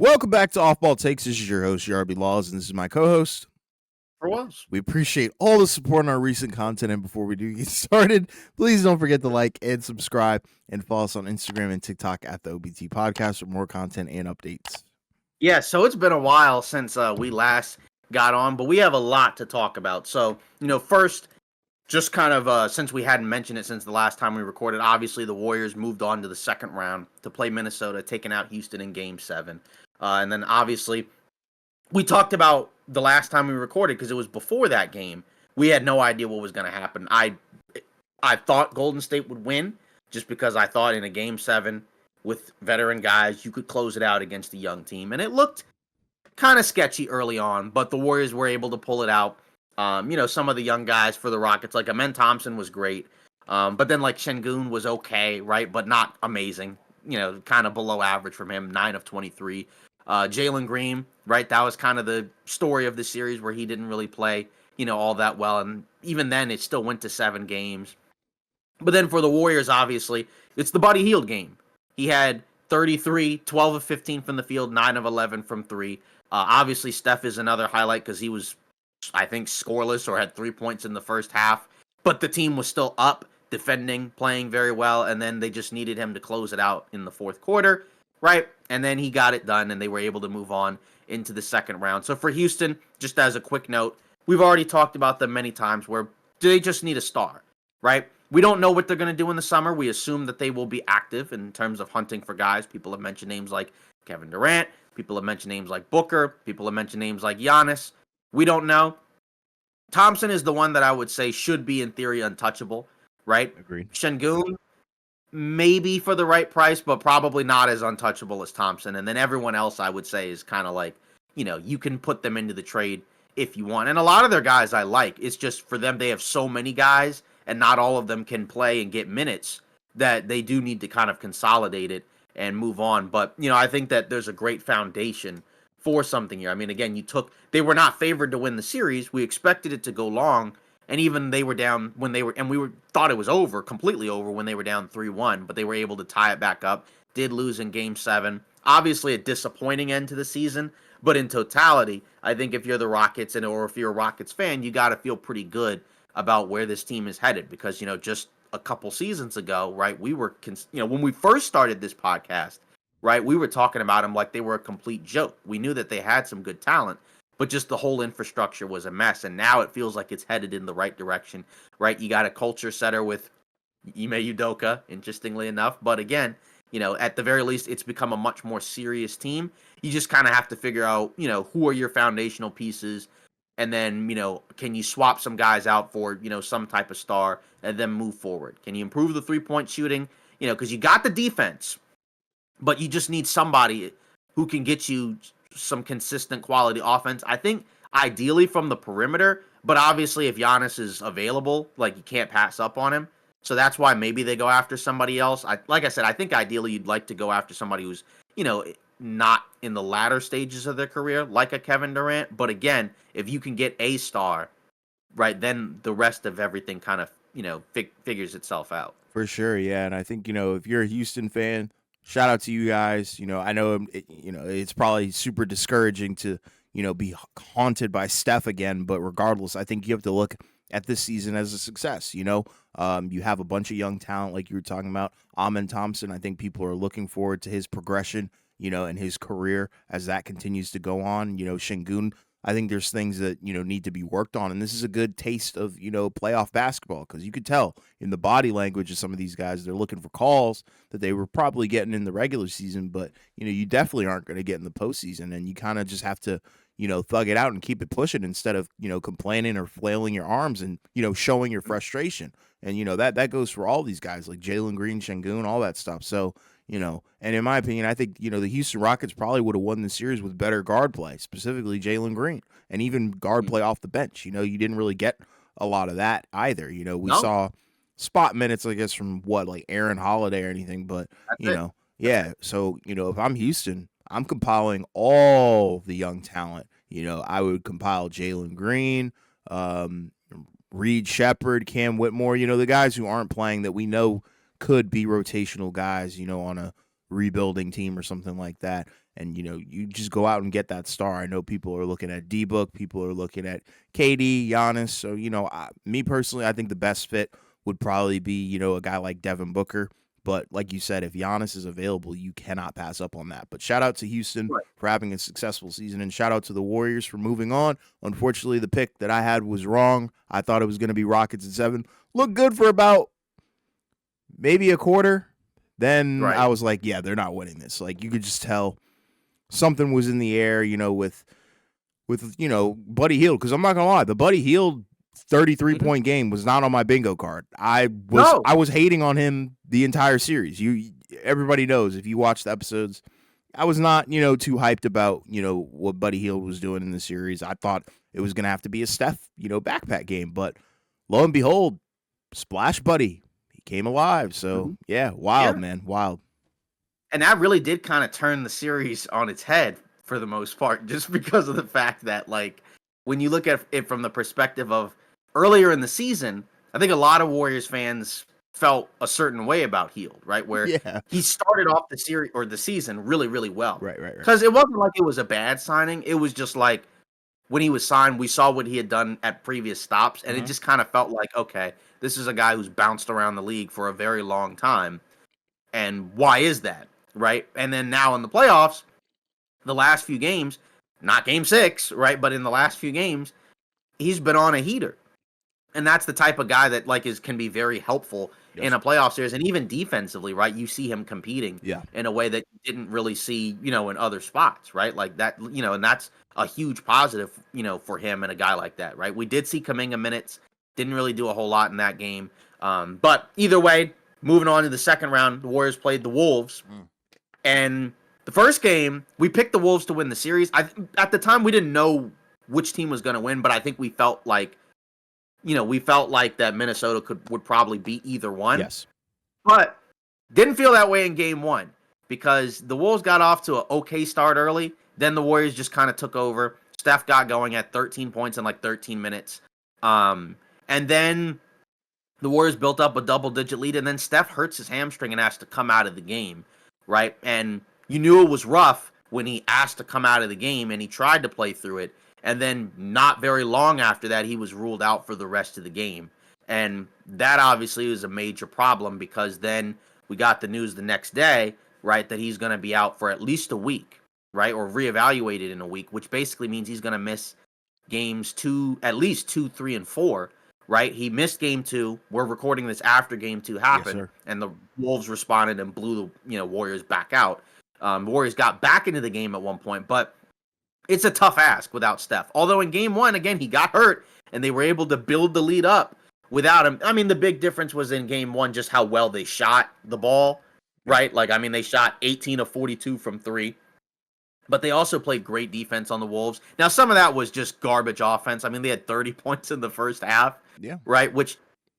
Welcome back to Off Ball Takes. This is your host, JRB Laws, and this is my co-host. For once. We appreciate all the support on our recent content, and before we do get started, please don't forget to like and subscribe, and follow us on Instagram and TikTok at the OBT Podcast for more content and updates. Yeah, so it's been a while since we last got on, but we have a lot to talk about. So, first, just kind of since we hadn't mentioned it since the last time we recorded, obviously the Warriors moved on to the second round to play Minnesota, taking out Houston in Game 7. And then obviously we talked about the last time we recorded because it was before that game. We had no idea what was going to happen. I thought Golden State would win just because I thought in a Game 7 with veteran guys, you could close it out against a young team. And it looked kind of sketchy early on, but the Warriors were able to pull it out. Some of the young guys for the Rockets, like Amen Thompson was great. But then like Şengün was okay, right? But not amazing. Kind of below average from him, 9 of 23. Jalen Green, right? That was kind of the story of the series where he didn't really play, all that well. And even then, it still went to 7 games. But then for the Warriors, obviously, it's the Buddy Hield game. He had 33, 12 of 15 from the field, 9 of 11 from 3. Obviously, Steph is another highlight because he was, I think, scoreless or had 3 points in the first half. But the team was still up, defending, playing very well, and then they just needed him to close it out in the fourth quarter, right? And then he got it done, and they were able to move on into the second round. So for Houston, just as a quick note, we've already talked about them many times where do they just need a star, right? We don't know what they're going to do in the summer. We assume that they will be active in terms of hunting for guys. People have mentioned names like Kevin Durant. People have mentioned names like Booker. People have mentioned names like Giannis. We don't know. Thompson is the one that I would say should be, in theory, untouchable, right? Agreed. Şengün, maybe for the right price, but probably not as untouchable as Thompson. And then everyone else, I would say, is kind of like, you can put them into the trade if you want. And a lot of their guys I like. It's just for them, they have so many guys, and not all of them can play and get minutes, that they do need to kind of consolidate it and move on. But, I think that there's a great foundation for something here. I mean, again, they were not favored to win the series. We expected it to go long, and even they were down when they were, and thought it was over, completely over when they were down 3-1, but they were able to tie it back up, did lose in Game 7. Obviously a disappointing end to the season, but in totality, I think if you're the Rockets or if you're a Rockets fan, you got to feel pretty good about where this team is headed because, just a couple seasons ago, right, we were, when we first started this podcast, right, we were talking about them like they were a complete joke. We knew that they had some good talent, but just the whole infrastructure was a mess, and now it feels like it's headed in the right direction, right? You got a culture setter with Ime Udoka, interestingly enough, but again, at the very least, it's become a much more serious team. You just kind of have to figure out, who are your foundational pieces, and then, can you swap some guys out for, some type of star and then move forward? Can you improve the three-point shooting? Because you got the defense, but you just need somebody who can get you some consistent quality offense. I think ideally from the perimeter, but obviously if Giannis is available, like you can't pass up on him. So that's why maybe they go after somebody else. Like I said, I think ideally you'd like to go after somebody who's, not in the latter stages of their career, like a Kevin Durant. But again, if you can get a star, right, then the rest of everything kind of, figures itself out. For sure, yeah. And I think, if you're a Houston fan, shout out to you guys. I know, it's probably super discouraging to, be haunted by Steph again. But regardless, I think you have to look at this season as a success. You have a bunch of young talent, like you were talking about. Amen Thompson, I think people are looking forward to his progression, in his career as that continues to go on. Şengün, I think there's things that, need to be worked on. And this is a good taste of, playoff basketball because you could tell in the body language of some of these guys, they're looking for calls that they were probably getting in the regular season. But, you definitely aren't going to get in the postseason. And you kind of just have to, thug it out and keep it pushing instead of, complaining or flailing your arms and, showing your frustration. And, that goes for all these guys like Jalen Green, Şengün, all that stuff. So, and in my opinion, I think, the Houston Rockets probably would have won the series with better guard play, specifically Jalen Green, and even guard play off the bench. You didn't really get a lot of that either. We saw spot minutes, I guess, from like Aaron Holiday or anything, but, yeah. So, if I'm Houston, I'm compiling all the young talent. I would compile Jalen Green, Reed Shepherd, Cam Whitmore, the guys who aren't playing that we know could be rotational guys, on a rebuilding team or something like that. And, you just go out and get that star. I know people are looking at D-Book, people are looking at KD, Giannis. So, me personally, I think the best fit would probably be, a guy like Devin Booker. But like you said, if Giannis is available, you cannot pass up on that. But shout out to Houston Right. for having a successful season, and shout out to the Warriors for moving on. Unfortunately, the pick that I had was wrong. I thought it was going to be Rockets at 7. Looked good for about maybe a quarter. Then I Right. was like, yeah, they're not winning this. Like, you could just tell something was in the air, with Buddy Hield. Because I'm not gonna lie, the Buddy Hield 33 Mhm. point game was not on my bingo card. I was No. I was hating on him the entire series. Everybody knows if you watch the episodes, I was not too hyped about what Buddy Hield was doing in the series. I thought it was gonna have to be a Steph backpack game, but lo and behold, splash Buddy, he came alive. So Mhm. yeah, wild, Yeah. man, wild. And that really did kind of turn the series on its head for the most part, just because of the fact that, like, when you look at it from the perspective of earlier in the season, I think a lot of Warriors fans felt a certain way about Heald, right? Where Yeah, he started off the series or the season really, really well. right, right, right. Because it wasn't like it was a bad signing. It was just like when he was signed, we saw what he had done at previous stops, and it Mhm. just kind of felt like, okay, this is a guy who's bounced around the league for a very long time. And why is that? Right. And then now in the playoffs, the last few games, not game 6, right? But in the last few games, he's been on a heater. And that's the type of guy that like is can be very helpful in Yes. a playoff series and even defensively, right? You see him competing Yeah. in a way that you didn't really see, in other spots, right? Like that, and that's a huge positive, for him and a guy like that, right? We did see Kuminga minutes, didn't really do a whole lot in that game. But either way, moving on to the second round, the Warriors played the Wolves. Mm. And the first game, we picked the Wolves to win the series. At the time, we didn't know which team was going to win, but I think we felt like, that Minnesota would probably beat either one. Yes. But didn't feel that way in game 1 because the Wolves got off to an okay start early. Then the Warriors just kind of took over. Steph got going at 13 points in like 13 minutes. And then the Warriors built up a double-digit lead, and then Steph hurts his hamstring and has to come out of the game, right? And you knew it was rough when he asked to come out of the game, and he tried to play through it. And then not very long after that, he was ruled out for the rest of the game. And that obviously was a major problem because then we got the news the next day, right, that he's going to be out for at least a week, right, or reevaluated in a week, which basically means he's going to miss games at least 2, 3, and 4, right? He missed game 2. We're recording this after game 2 Yes, happened, sir. and the Wolves responded and blew the Warriors back out. Warriors got back into the game at one point, but it's a tough ask without Steph. Although in game 1, again, he got hurt, and they were able to build the lead up without him. I mean, the big difference was in game 1 just how well they shot the ball, Yeah. right? Like, I mean, they shot 18 of 42 from 3. But they also played great defense on the Wolves. Now, some of that was just garbage offense. I mean, they had 30 points in the first half, Yeah. right? Which,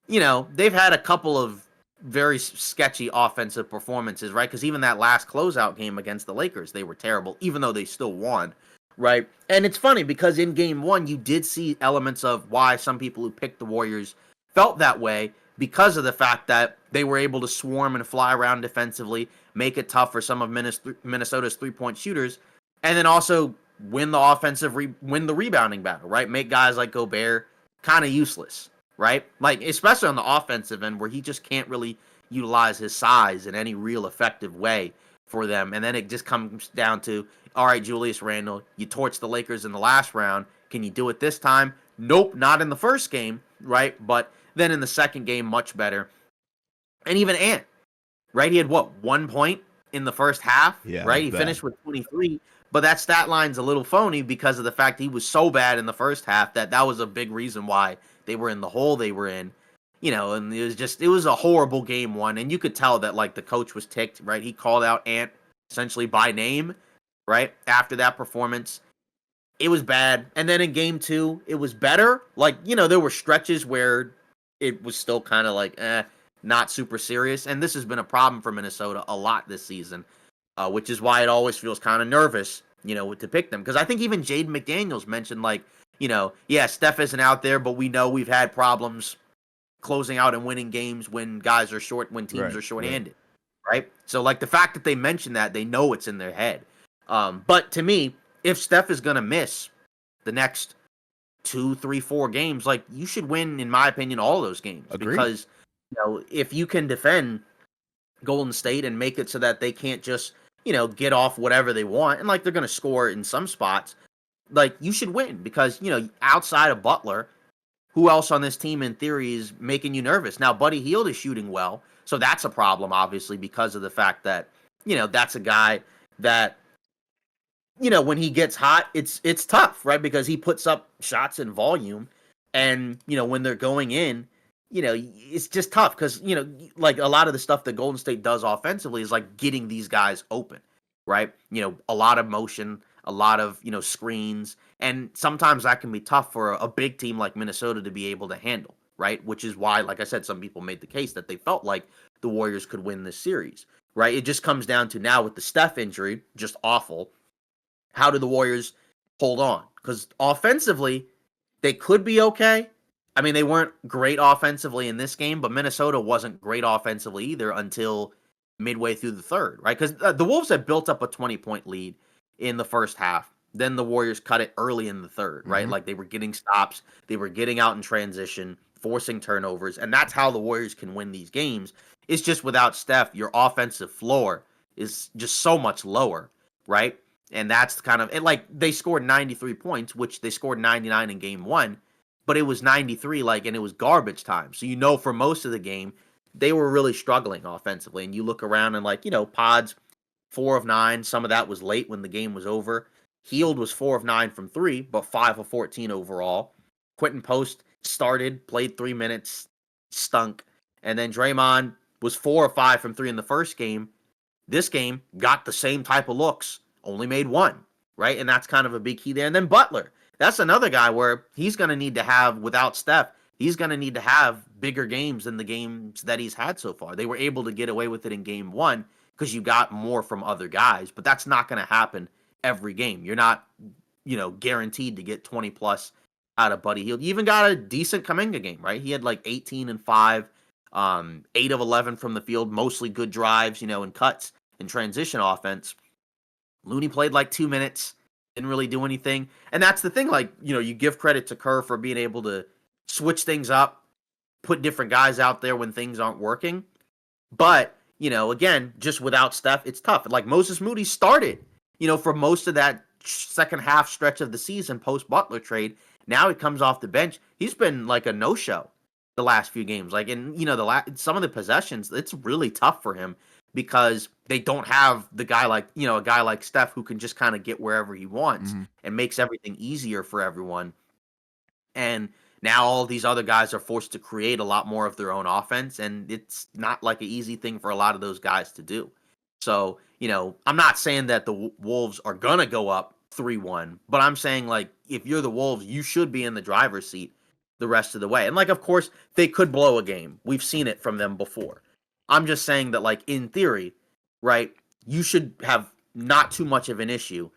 they've had a couple of very sketchy offensive performances, right? Because even that last closeout game against the Lakers, they were terrible, even though they still won, right? And it's funny because in game 1, you did see elements of why some people who picked the Warriors felt that way because of the fact that they were able to swarm and fly around defensively, make it tough for some of Minnesota's three-point shooters, and then also win the rebounding battle, right? Make guys like Gobert kind of useless, right? Like especially on the offensive end where he just can't really utilize his size in any real effective way for them. And then it just comes down to, all right, Julius Randle, you torched the Lakers in the last round. Can you do it this time? Nope, not in the first game, right? But then in the second game, much better. And even Ant, right? He had 1 point in the first half, Yeah, right? that's He bad. finished with 23, but that stat line's a little phony because of the fact he was so bad in the first half that was a big reason why they were in the hole they were in. And it was a horrible game 1, and you could tell that like the coach was ticked, right? He called out Ant essentially by name, right? After that performance. It was bad. And then in game 2, it was better. Like, there were stretches where it was still kind of like, not super serious. And this has been a problem for Minnesota a lot this season, which is why it always feels kind of nervous, to pick them. Because I think even Jaden McDaniels mentioned, like, yeah, Steph isn't out there, but we know we've had problems closing out and winning games when teams Right, are right. shorthanded, right? So, like, the fact that they mentioned that, they know it's in their head. But to me, if Steph is going to miss the next 2, 3, 4 games, like you should win, in my opinion, all those games Agreed. because if you can defend Golden State and make it so that they can't just get off whatever they want, and like they're going to score in some spots, like you should win because outside of Butler, who else on this team in theory is making you nervous? Now, Buddy Hield is shooting well, so that's a problem, obviously, because of the fact that that's a guy that when he gets hot, it's tough, right? Because he puts up shots in volume, and when they're going in, it's just tough because like a lot of the stuff that Golden State does offensively is like getting these guys open, right? A lot of motion, a lot of screens, and sometimes that can be tough for a big team like Minnesota to be able to handle, right? Which is why, like I said, some people made the case that they felt like the Warriors could win this series, right? It just comes down to now with the Steph injury, just awful. How do the Warriors hold on? Because offensively, they could be okay. I mean, they weren't great offensively in this game, but Minnesota wasn't great offensively either until midway through the third, right? Because the Wolves had built up a 20-point lead in the first half. Then the Warriors cut it early in the third, right? Hmm. Like they were getting stops, they were getting out in transition, forcing turnovers, and that's how the Warriors can win these games. It's just without Steph, your offensive floor is just so much lower, right? And that's kind of it. Like they scored 93 points, which they scored 99 in game one, but it was 93, like, and it was garbage time. So for most of the game, they were really struggling offensively. And you look around and like Pods 4 of 9. Some of that was late when the game was over. Heald was 4 of 9 from three, but 5 of 14 overall. Quentin Post started, played 3 minutes, stunk, and then Draymond was 4 of 5 from three in the first game. This game got the same type of looks, only made one, right? And that's kind of a big key there. And then Butler, that's another guy where he's going to need to have, without Steph, he's going to need to have bigger games than the games that he's had so far. They were able to get away with it in game one because you got more from other guys, but that's not going to happen every game. You're not, guaranteed to get 20 plus out of Buddy Hield. You even got a decent Kuminga game, right? He had like 18 and 5, 8 of 11 from the field, mostly good drives, and cuts and transition offense. Looney played like 2 minutes, didn't really do anything. And that's the thing, like, you give credit to Kerr for being able to switch things up, put different guys out there when things aren't working. But, again, just without Steph, it's tough. Like Moses Moody started, for most of that second half stretch of the season post Butler trade. Now he comes off the bench. He's been like a no show the last few games. Like, and some of the possessions, it's really tough for him because they don't have the guy like a guy like Steph who can just kind of get wherever he wants Hmm. and makes everything easier for everyone. And now all these other guys are forced to create a lot more of their own offense, and it's not like an easy thing for a lot of those guys to do. So, I'm not saying that the Wolves are gonna go up 3-1, but I'm saying like if you're the Wolves, you should be in the driver's seat the rest of the way. And like of course, they could blow a game. We've seen it from them before. I'm just saying that like in theory, right, you should have not too much of an issue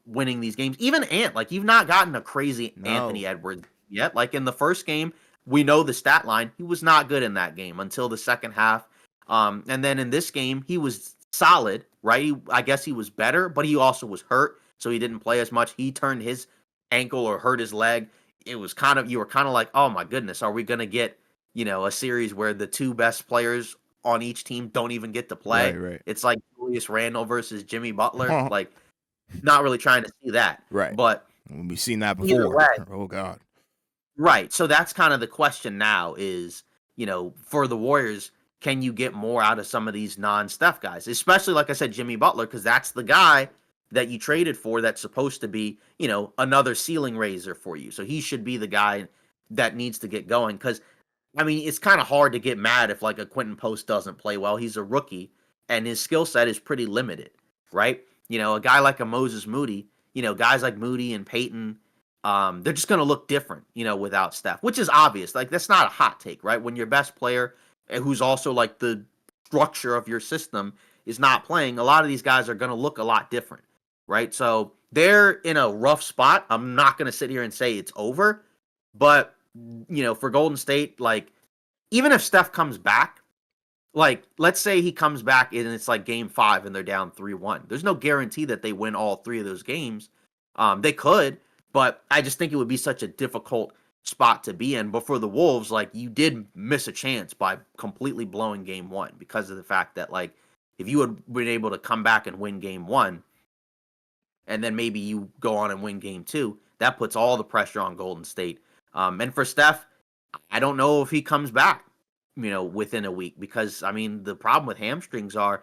winning these games. Even Ant, like you've not gotten a crazy No. Anthony Edwards yet. Like in the first game, we know the stat line. He was not good in that game until the second half. And then in this game, he was solid, right? I guess he was better, but he also was hurt, so he didn't play as much. He turned his ankle or hurt his leg. It was kind of, you were kind of like, oh my goodness, are we gonna get a series where the two best players on each team don't even get to Right. play? Right. It's like Julius Randle versus Jimmy Butler. Like not really trying to see that. Right. But We've seen that either before. way, Oh God. right. So that's kind of the question now is, for the Warriors, can you get more out of some of these non-Steph guys? Especially, like I said, Jimmy Butler, because that's the guy that you traded for that's supposed to be, another ceiling raiser for you. So he should be the guy that needs to get going. Because, I mean, it's kind of hard to get mad if, like, a Quentin Post doesn't play well. He's a rookie, and his skill set is pretty limited, right? A guy like a Moses Moody, guys like Moody and Peyton, they're just going to look different, without Steph, which is obvious. Like that's not a hot take, right? When your best player, who's also like the structure of your system, is not playing, a lot of these guys are going to look a lot different, right? So they're in a rough spot. I'm not going to sit here and say it's over, but for Golden State, like even if Steph comes back, like, let's say he comes back and it's like game 5 and they're down 3-1. There's no guarantee that they win all 3 of those games. They could, but I just think it would be such a difficult spot to be in. But for the Wolves, like, you did miss a chance by completely blowing game 1 because of the fact that, like, if you had been able to come back and win game 1 and then maybe you go on and win game 2, that puts all the pressure on Golden State. And for Steph, I don't know if he comes back, within a week because I mean the problem with hamstrings are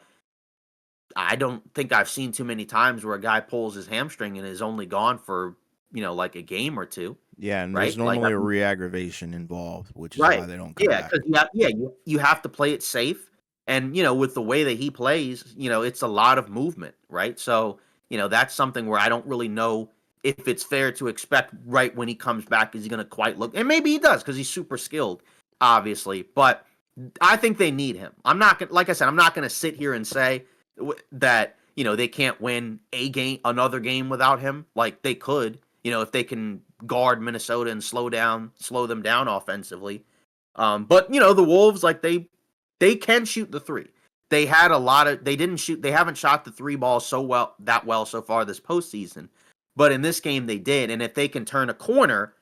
I don't think I've seen too many times where a guy pulls his hamstring and is only gone for like a game or two, Yeah, and there's right? Like normally a I mean, re-aggravation involved, which is right, why they don't come yeah, back. because you have to play it safe, and with the way that he plays, it's a lot of movement, right? So that's something where I don't really know if it's fair to expect right when he comes back is he going to quite look, and maybe he does because he's super skilled, obviously, but I think they need him. I'm not gonna, like I said, I'm not going to sit here and say that they can't win another game without him. Like they could, if they can guard Minnesota and slow them down offensively. But the Wolves, like they can shoot the three. They haven't shot the three ball that well so far this postseason. But in this game they did, and if they can turn a corner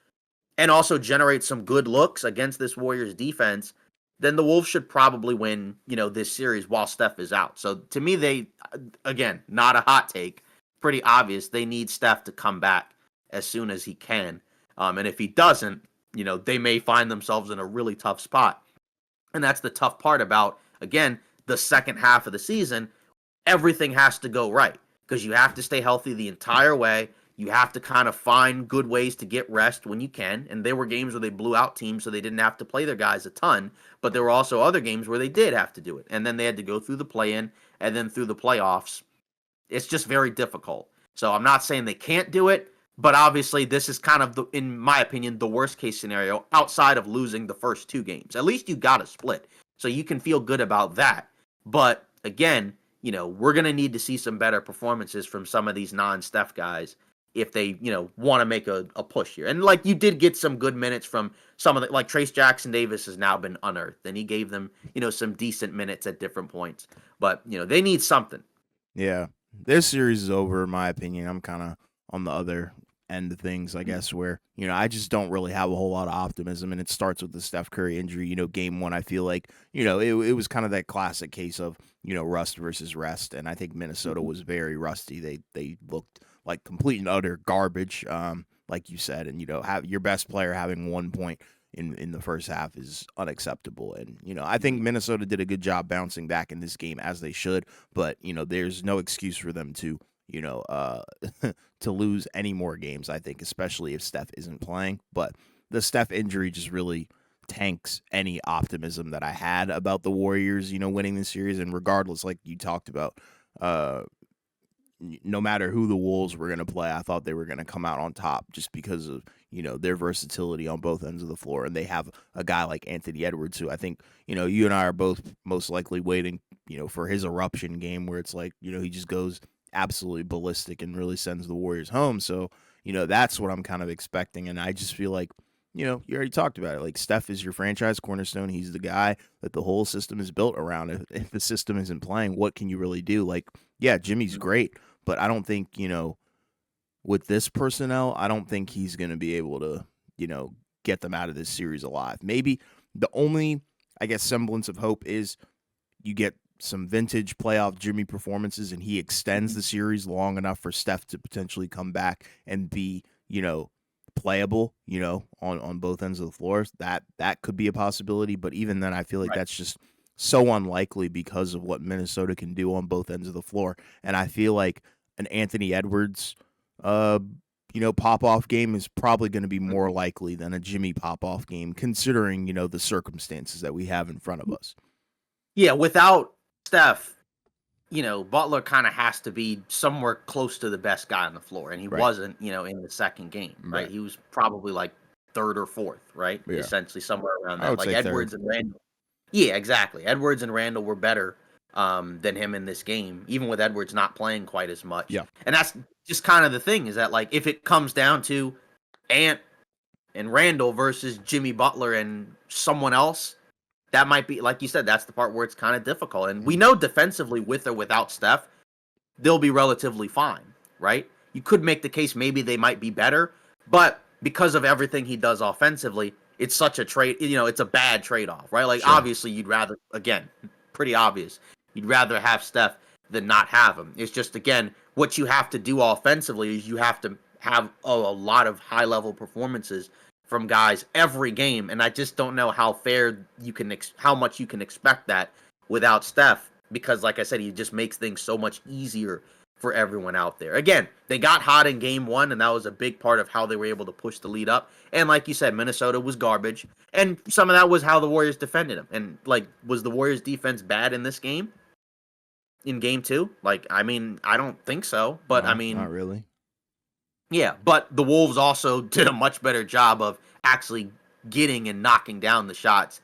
and also generate some good looks against this Warriors defense, then the Wolves should probably win, this series while Steph is out. So to me, again, not a hot take, pretty obvious. They need Steph to come back as soon as he can. And if he doesn't, they may find themselves in a really tough spot. And that's the tough part about, again, the second half of the season. Everything has to go right because you have to stay healthy the entire way. You have to kind of find good ways to get rest when you can. And there were games where they blew out teams so they didn't have to play their guys a ton. But there were also other games where they did have to do it. And then they had to go through the play in and then through the playoffs. It's just very difficult. So I'm not saying they can't do it. But obviously, this is kind of, in my opinion, the worst case scenario outside of losing the first 2 games. At least you got a split. So you can feel good about that. But again, we're going to need to see some better performances from some of these non-Steph guys if they, want to make a push here. And like you did get some good minutes from some of the, like Trace Jackson Davis has now been unearthed and he gave them, some decent minutes at different points. But, they need something. Yeah, this series is over, in my opinion. I'm kind of on the other end of things, I guess, where I just don't really have a whole lot of optimism, and it starts with the Steph Curry injury. Game 1, I feel like it was kind of that classic case of rust versus rest, and I think Minnesota was very rusty. They looked like complete and utter garbage, like you said, and have your best player having 1 point in the first half is unacceptable. And I think Minnesota did a good job bouncing back in this game as they should, but there's no excuse for them to to lose any more games. I think, especially if Steph isn't playing. But the Steph injury just really tanks any optimism that I had about the Warriors, winning this series. And regardless, like you talked about, no matter who the Wolves were going to play, I thought they were going to come out on top just because of their versatility on both ends of the floor, and they have a guy like Anthony Edwards, who I think you and I are both most likely waiting for his eruption game where it's like he just goes absolutely ballistic and really sends the Warriors home. So that's what I'm kind of expecting, and I just feel like you already talked about it. Like Steph is your franchise cornerstone. He's the guy that the whole system is built around. If the system isn't playing, what can you really do? Like, yeah, Jimmy's great, but I don't think, with this personnel, I don't think he's going to be able to, get them out of this series alive. Maybe the only, I guess, semblance of hope is you get some vintage playoff Jimmy performances and he extends the series long enough for Steph to potentially come back and be, playable, on both ends of the floor. That could be a possibility, but even then I feel like Right. that's just so unlikely because of what Minnesota can do on both ends of the floor. And I feel like an Anthony Edwards uh pop off game is probably going to be more likely than a Jimmy pop off game considering, the circumstances that we have in front of us. Yeah, without Steph, Butler kind of has to be somewhere close to the best guy on the floor, and he Right. wasn't, in the second game, right? Right. He was probably like third or fourth, right? Yeah. Essentially somewhere around I that. would Like say third. Edwards and Randall. Yeah, exactly. Edwards and Randall were better than him in this game, even with Edwards not playing quite as much. Yeah. And that's just kind of the thing is that like if it comes down to Ant and Randall versus Jimmy Butler and someone else, that might be, like you said, that's the part where it's kind of difficult. And we know defensively, with or without Steph, they'll be relatively fine, right? You could make the case maybe they might be better, but because of everything he does offensively, it's such a trade, it's a bad trade-off, right? Like, Sure. obviously, you'd rather, again, pretty obvious, you'd rather have Steph than not have him. It's just, again, what you have to do offensively is you have to have a lot of high-level performances from guys every game, and I just don't know how fair you can, how much you can expect that without Steph, because, like I said, he just makes things so much easier for everyone out there. Again, they got hot in game one, and that was a big part of how they were able to push the lead up. And like you said, Minnesota was garbage, and some of that was how the Warriors defended him. And, like, was the Warriors defense bad in this game? In game two? Like, I mean, I don't think so, but I No, mean, not really. yeah, but the Wolves also did a much better job of actually getting and knocking down the shots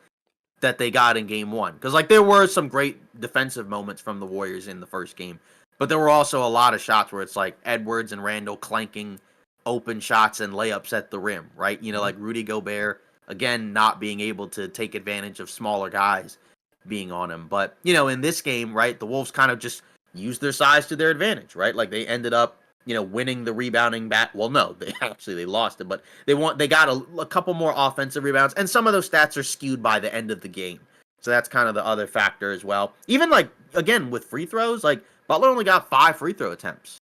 that they got in game one. Because, like, there were some great defensive moments from the Warriors in the first game, but there were also a lot of shots where it's like Edwards and Randall clanking open shots and layups at the rim, right? Like Rudy Gobert, again, not being able to take advantage of smaller guys being on him. But, in this game, right, the Wolves kind of just used their size to their advantage, right? Like, they ended up, winning the rebounding bat. Well, no, they lost it, but they got a couple more offensive rebounds, and some of those stats are skewed by the end of the game. So that's kind of the other factor as well. Even, like, again, with free throws, like, Butler only got 5 free throw attempts,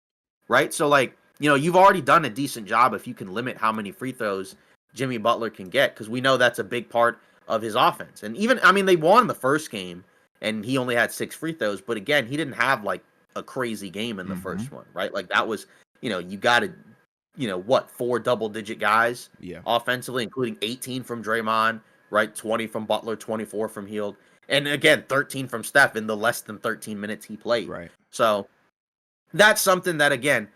right? So, like, you've already done a decent job if you can limit how many free throws Jimmy Butler can get, because we know that's a big part of his offense. And even, I mean, they won the first game, and he only had 6 free throws, but again, he didn't have, like, a crazy game in the first one, right? Like, that was, you got to, 4 double-digit guys Yeah. offensively, including 18 from Draymond, right? 20 from Butler, 24 from Hield, and again, 13 from Steph in the less than 13 minutes he played. Right. So that's something that, again,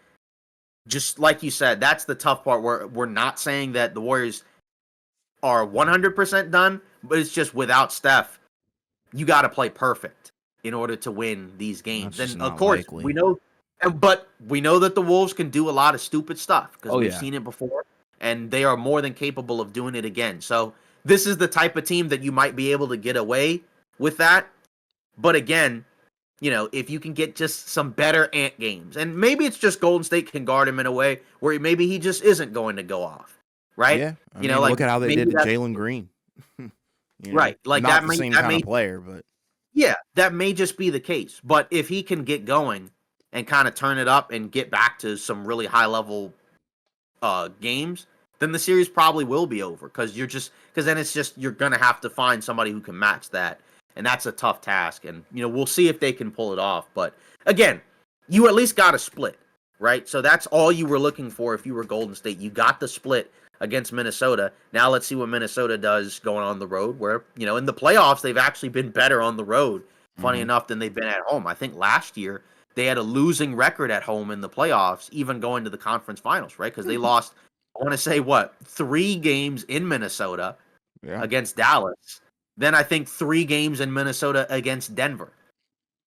just like you said, that's the tough part, where we're not saying that the Warriors are 100% done, but it's just without Steph, you got to play perfect in order to win these That's games. just And of not course, likely. we know, but we know that the Wolves can do a lot of stupid stuff, because Oh we've yeah. seen it before, and they are more than capable of doing it again. So this is the type of team that you might be able to get away with that. But again, if you can get just some better Ant games, and maybe it's just Golden State can guard him in a way where maybe he just isn't going to go off, right? Yeah. I mean, Like, look at how they maybe did to that's Jalen Green. right. Like, Not the same that kind may of player, but yeah, that may just be the case. But if he can get going and kind of turn it up and get back to some really high level games, then the series probably will be over, because then it's just, you're gonna have to find somebody who can match that, and that's a tough task. And we'll see if they can pull it off. But again, you at least got a split, right? So that's all you were looking for if you were Golden State. You got the split against Minnesota. Now let's see what Minnesota does going on the road, where, in the playoffs, they've actually been better on the road, funny enough, than they've been at home. I think last year they had a losing record at home in the playoffs, even going to the conference finals, right? Because they lost, I want to say, 3 games in Minnesota yeah. against Dallas. Then I think 3 games in Minnesota against Denver,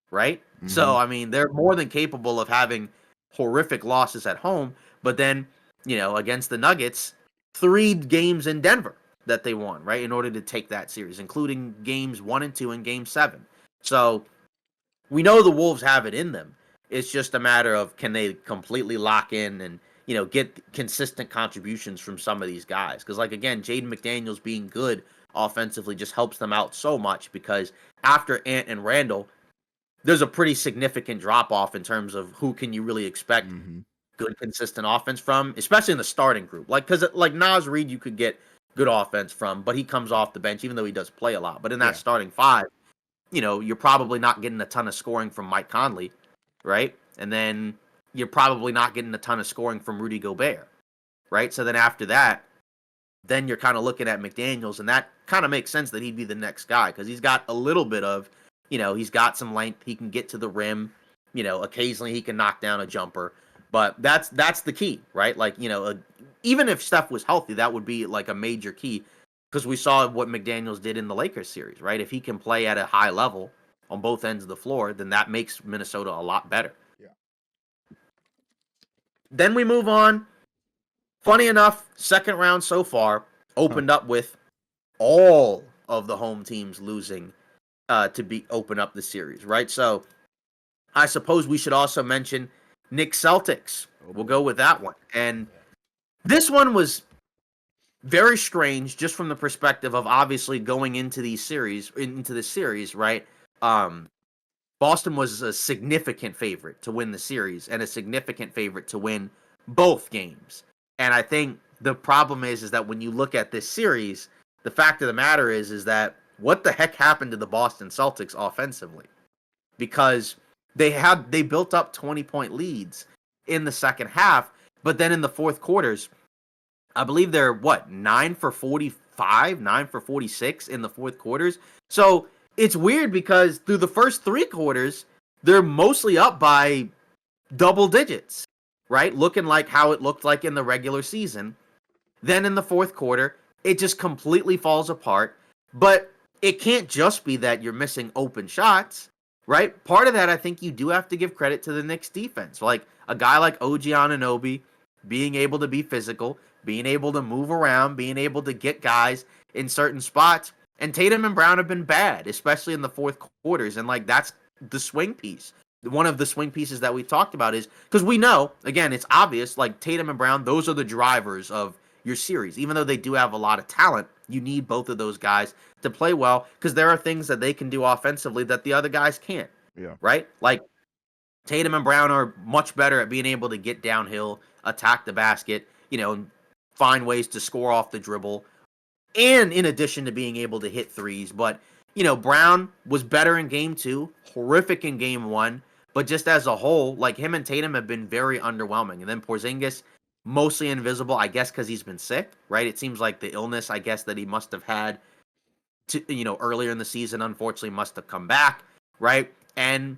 right? So, I mean, they're more than capable of having horrific losses at home, but then, against the Nuggets, 3 games in Denver that they won, right, in order to take that series, including games 1 and 2 and game 7. So we know the Wolves have it in them. It's just a matter of, can they completely lock in and, get consistent contributions from some of these guys. Because, like, again, Jaden McDaniels being good offensively just helps them out so much, because after Ant and Randall, there's a pretty significant drop off in terms of who can you really expect good, consistent offense from, especially in the starting group. Like, because, like, Naz Reid, you could get good offense from, but he comes off the bench, even though he does play a lot. But in that Yeah. starting 5, you're probably not getting a ton of scoring from Mike Conley, right? And then you're probably not getting a ton of scoring from Rudy Gobert, right? So then after that, then you're kind of looking at McDaniels, and that kind of makes sense that he'd be the next guy, because he's got a little bit of, he's got some length. He can get to the rim. Occasionally he can knock down a jumper. But that's the key, right? Like, even if Steph was healthy, that would be like a major key, because we saw what McDaniels did in the Lakers series, right? If he can play at a high level on both ends of the floor, then that makes Minnesota a lot better. Yeah. Then we move on. Funny enough, second round so far opened up with all of the home teams losing to be open up the series, right? So I suppose we should also mention Knicks Celtics. Oh We'll boy. go with that one. And Yeah. this one was very strange just from the perspective of obviously going into the series, right? Um Boston was a significant favorite to win the series and a significant favorite to win both games. And I think the problem is that when you look at this series, the fact of the matter is that what the heck happened to the Boston Celtics offensively? Because they built up 20-point leads in the second half, but then in the fourth quarters, I believe they're what, 9 for 45, 9 for 46 in the fourth quarters. So it's weird because through the first three quarters, they're mostly up by double digits, right? Looking like how it looked like in the regular season. Then in the fourth quarter, it just completely falls apart. But it can't just be that you're missing open shots, right? Part of that, I think you do have to give credit to the Knicks defense. Like a guy like OG Anunoby being able to be physical, being able to move around, being able to get guys in certain spots. And Tatum and Brown have been bad, especially in the fourth quarters. And like that's the swing piece. One of the swing pieces that we talked about is because we know, again, it's obvious, like Tatum and Brown, those are the drivers of your series. Even though they do have a lot of talent, you need both of those guys to play well because there are things that they can do offensively that the other guys can't, Yeah. right? Like Tatum and Brown are much better at being able to get downhill, attack the basket, find ways to score off the dribble, and in addition to being able to hit threes. But, Brown was better in game two, horrific in game one, but just as a whole, like him and Tatum have been very underwhelming. And then Porzingis, mostly invisible, I guess, because he's been sick, right? It seems like the illness, I guess, that he must have had earlier in the season, unfortunately, must have come back, right? And,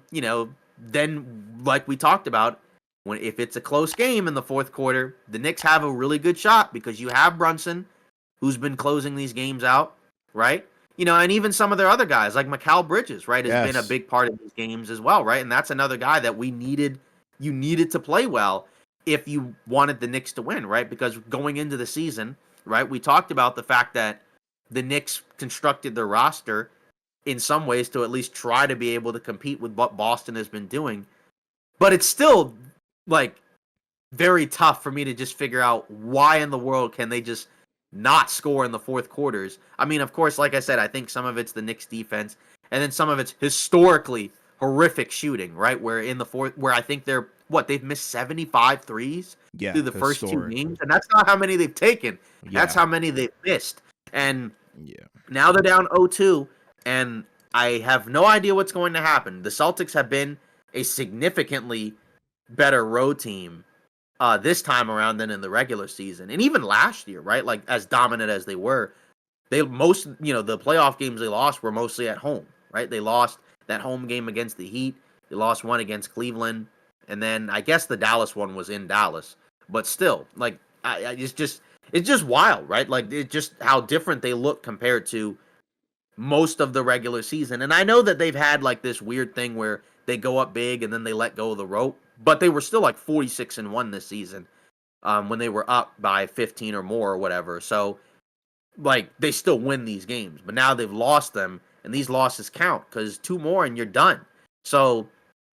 then like we talked about, if it's a close game in the fourth quarter, the Knicks have a really good shot because you have Brunson, who's been closing these games out, right? And even some of their other guys, like Mikal Bridges, right, has been a Yes. big part of these games as well, right? And that's another guy that you needed to play well if you wanted the Knicks to win, right? Because going into the season, right, we talked about the fact that the Knicks constructed their roster in some ways to at least try to be able to compete with what Boston has been doing. But it's still like very tough for me to just figure out why in the world can they just not score in the fourth quarters. I mean, of course, like I said, I think some of it's the Knicks defense, and then some of it's historically horrific shooting, right? Where in the fourth, where I think they've missed 75 threes Yeah. through the first two Historic. games, and that's not how many they've taken. That's Yeah. how many they've missed. And Yeah. now they're down 0-2, and I have no idea what's going to happen. The Celtics have been a significantly better road team this time around than in the regular season, and even last year, right? Like as dominant as they were, the playoff games they lost were mostly at home, right? They lost that home game against the Heat, they lost one against Cleveland, and then I guess the Dallas one was in Dallas, but still, like it's just wild, right? Like it's just how different they look compared to most of the regular season. And I know that they've had like this weird thing where they go up big and then they let go of the rope, but they were still like 46-1 this season when they were up by 15 or more or whatever. So like they still win these games, but now they've lost them, and these losses count because two more and you're done. So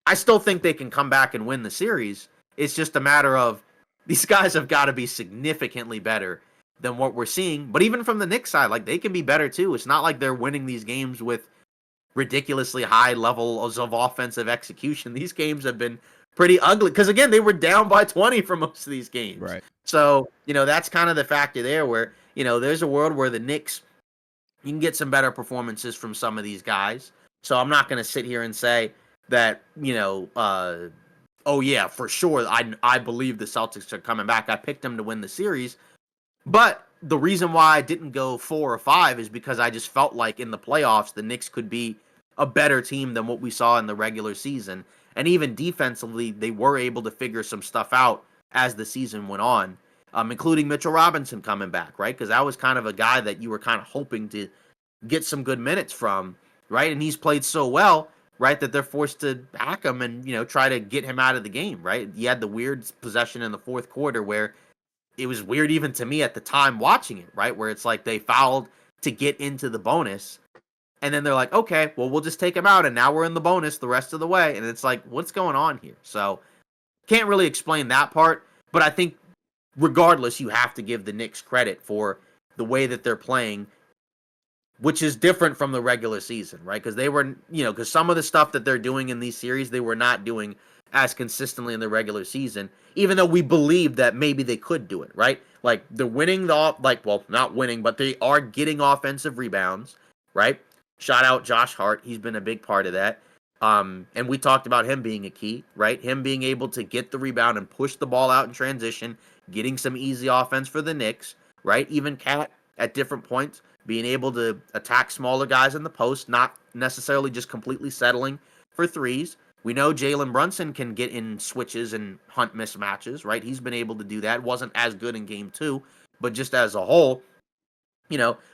I still think they can come back and win the series. It's just a matter of these guys have got to be significantly better than what we're seeing. But even from the Knicks side, like they can be better too. It's not like they're winning these games with ridiculously high levels of offensive execution. These games have been pretty ugly because again, they were down by 20 for most of these games. Right. So, that's kind of the factor there where, there's a world where the Knicks, you can get some better performances from some of these guys. So I'm not going to sit here and say that, oh yeah, for sure. I believe the Celtics are coming back. I picked them to win the series. But the reason why I didn't go 4 or 5 is because I just felt like in the playoffs, the Knicks could be a better team than what we saw in the regular season. And even defensively, they were able to figure some stuff out as the season went on, including Mitchell Robinson coming back, right? Because that was kind of a guy that you were kind of hoping to get some good minutes from, right? And he's played so well, right, that they're forced to back him and, try to get him out of the game, right? You had the weird possession in the fourth quarter where it was weird even to me at the time watching it, right? Where it's like they fouled to get into the bonus. And then they're like, okay, well, we'll just take him out. And now we're in the bonus the rest of the way. And it's like, what's going on here? So can't really explain that part. But I think regardless, you have to give the Knicks credit for the way that they're playing, which is different from the regular season, right? Because they were, because some of the stuff that they're doing in these series, they were not doing as consistently in the regular season, even though we believed that maybe they could do it, right? Like they're winning not winning, but they are getting offensive rebounds, right? Shout out Josh Hart. He's been a big part of that. And we talked about him being a key, right? Him being able to get the rebound and push the ball out in transition, getting some easy offense for the Knicks, right? Even Cat at different points, being able to attack smaller guys in the post, not necessarily just completely settling for threes. We know Jalen Brunson can get in switches and hunt mismatches, right? He's been able to do that. Wasn't as good in game 2, but just as a whole,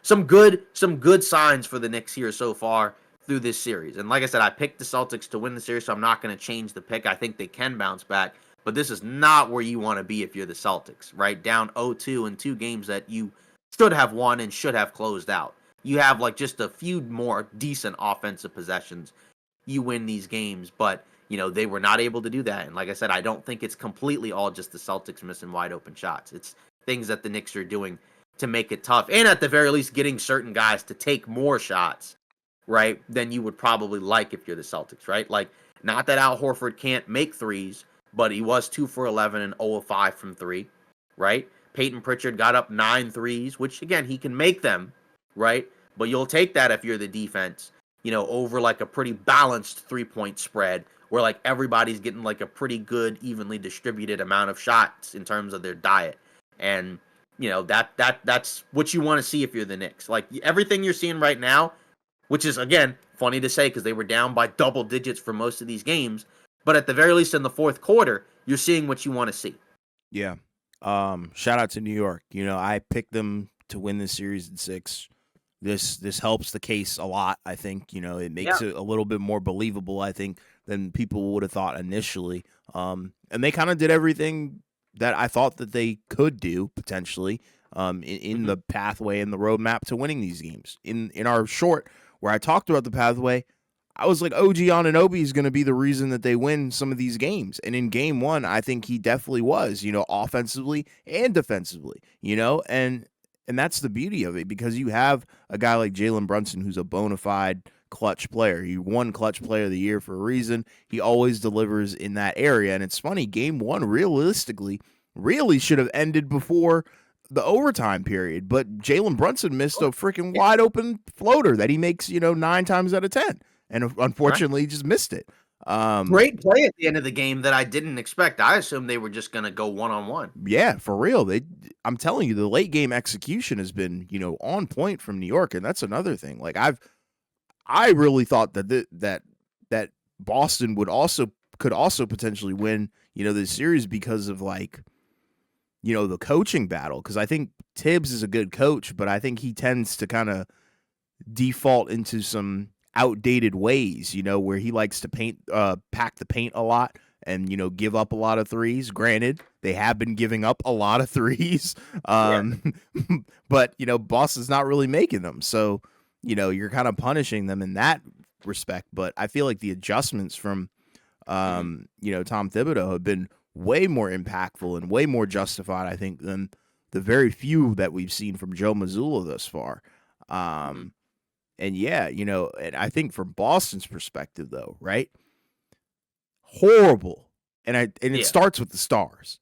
some good signs for the Knicks here so far through this series. And like I said, I picked the Celtics to win the series, so I'm not going to change the pick. I think they can bounce back, but this is not where you want to be if you're the Celtics, right? Down 0-2 in 2 games that you should have won and should have closed out. You have like just a few more decent offensive possessions. You win these games, but they were not able to do that. And like I said, I don't think it's completely all just the Celtics missing wide open shots. It's things that the Knicks are doing to make it tough, and at the very least getting certain guys to take more shots, right, than you would probably like if you're the Celtics, right? Like, not that Al Horford can't make threes, but he was 2 for 11 and 0 of 5 from 3, right? Peyton Pritchard got up 9 threes, which again, he can make them, right? But you'll take that if you're the defense, over like a pretty balanced 3-point spread where like everybody's getting like a pretty good, evenly distributed amount of shots in terms of their diet. And that's what you want to see if you're the Knicks. Like everything you're seeing right now, which is again funny to say because they were down by double digits for most of these games, but at the very least in the fourth quarter, you're seeing what you want to see. Yeah. Shout out to New York. I picked them to win this series in 6. This helps the case a lot. I think it makes it a little bit more believable. I think than people would have thought initially. And they kind of did everything that I thought that they could do potentially in the pathway and the roadmap to winning these games. In our short where I talked about the pathway, I was like, OG Anunoby is going to be the reason that they win some of these games. And in game 1, I think he definitely was, offensively and defensively, and that's the beauty of it because you have a guy like Jalen Brunson who's a bona fide clutch player. He won clutch player of the year for a reason. He always delivers in that area. And it's funny, game 1 realistically really should have ended before the overtime period. But Jalen Brunson missed a freaking wide open floater that he makes, 9 times out of 10. And unfortunately, he just missed it. Great play at the end of the game that I didn't expect. I assumed they were just going to go one-on-one. Yeah, for real. I'm telling you, the late game execution has been, on point from New York, and that's another thing. Like I really thought that Boston could also potentially win, this series because of like, the coaching battle. Because I think Tibbs is a good coach, but I think he tends to kind of default into some outdated ways, where he likes to pack the paint a lot and, give up a lot of threes. Granted, they have been giving up a lot of threes. But, Boston's not really making them. So, you're kind of punishing them in that respect. But I feel like the adjustments from, Tom Thibodeau have been way more impactful and way more justified, I think, than the very few that we've seen from Joe Mazzulla thus far. And yeah, and I think from Boston's perspective, though, right? Horrible. And it starts with the stars,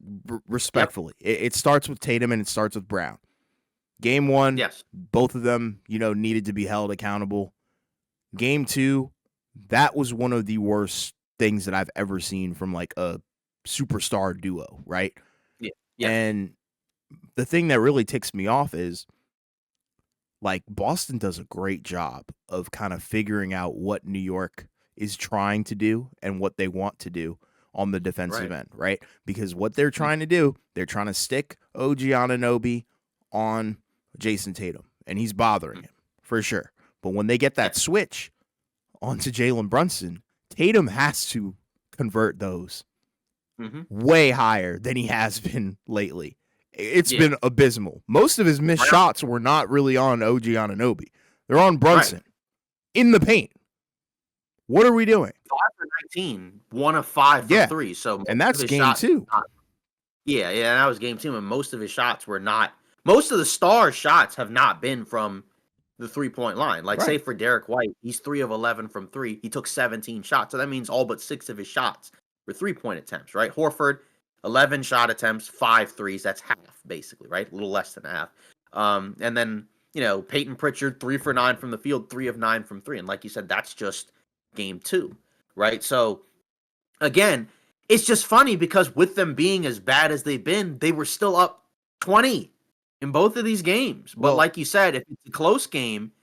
respectfully. Yep. It starts with Tatum and it starts with Brown. Game 1, both of them, needed to be held accountable. Game 2, that was one of the worst things that I've ever seen from like a superstar duo, right? Yeah. And the thing that really ticks me off is like Boston does a great job of kind of figuring out what New York is trying to do and what they want to do on the defensive end, right? Because what they're trying to do, they're trying to stick OG Anunoby on Jason Tatum, and he's bothering him for sure. But when they get that switch onto Jalen Brunson, Tatum has to convert those way higher than he has been lately. it's Yeah. been abysmal. Most of his missed Right. shots were not really on OG Anunoby. They're on Right. Brunson in the paint. What are we doing? 5 for 19, 1 of 5 from Yeah, 3. So most and of that's his game shots two. not, yeah, that was game 2, and most of his shots were not most of the star shots have not been from the three-point line. Like, say Right. for Derek White, he's 3 of 11 from 3. He took 17 shots. So that means all but 6 of his shots were three-point attempts, right? Horford, 11 shot attempts, 5 threes. That's half, basically, right? A little less than half. And then, Peyton Pritchard, 3 for 9 from the field, 3 of 9 from 3. And like you said, that's just game 2, right? So, again, it's just funny because with them being as bad as they've been, they were still up 20 in both of these games. But Well, like you said, if it's a close game,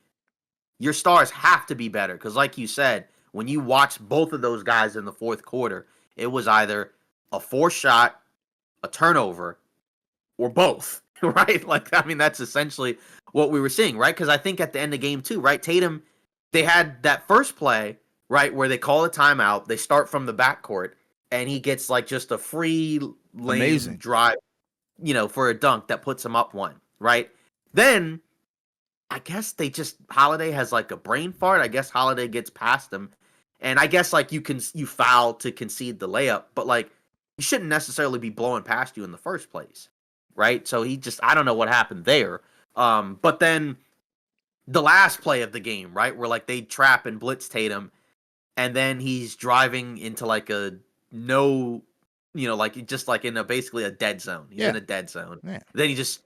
your stars have to be better because, like you said, when you watch both of those guys in the fourth quarter, it was either a forced shot, a turnover, or both, right? Like, I mean, that's essentially what we were seeing, right? Because I think at the end of game 2, right, Tatum, they had that first play, right, where they call a timeout, they start from the backcourt, and he gets like just a free lane amazing. drive, for a dunk that puts him up 1, right? Then I guess they just Holiday has like a brain fart. I guess Holiday gets past him. And I guess like you foul to concede the layup, but like you shouldn't necessarily be blowing past you in the first place. Right? So I don't know what happened there. But then the last play of the game, right? Where like they trap and blitz Tatum and then he's driving into like a no, like just like in a basically a dead zone. He's in Yeah, a dead zone. yeah. Then he just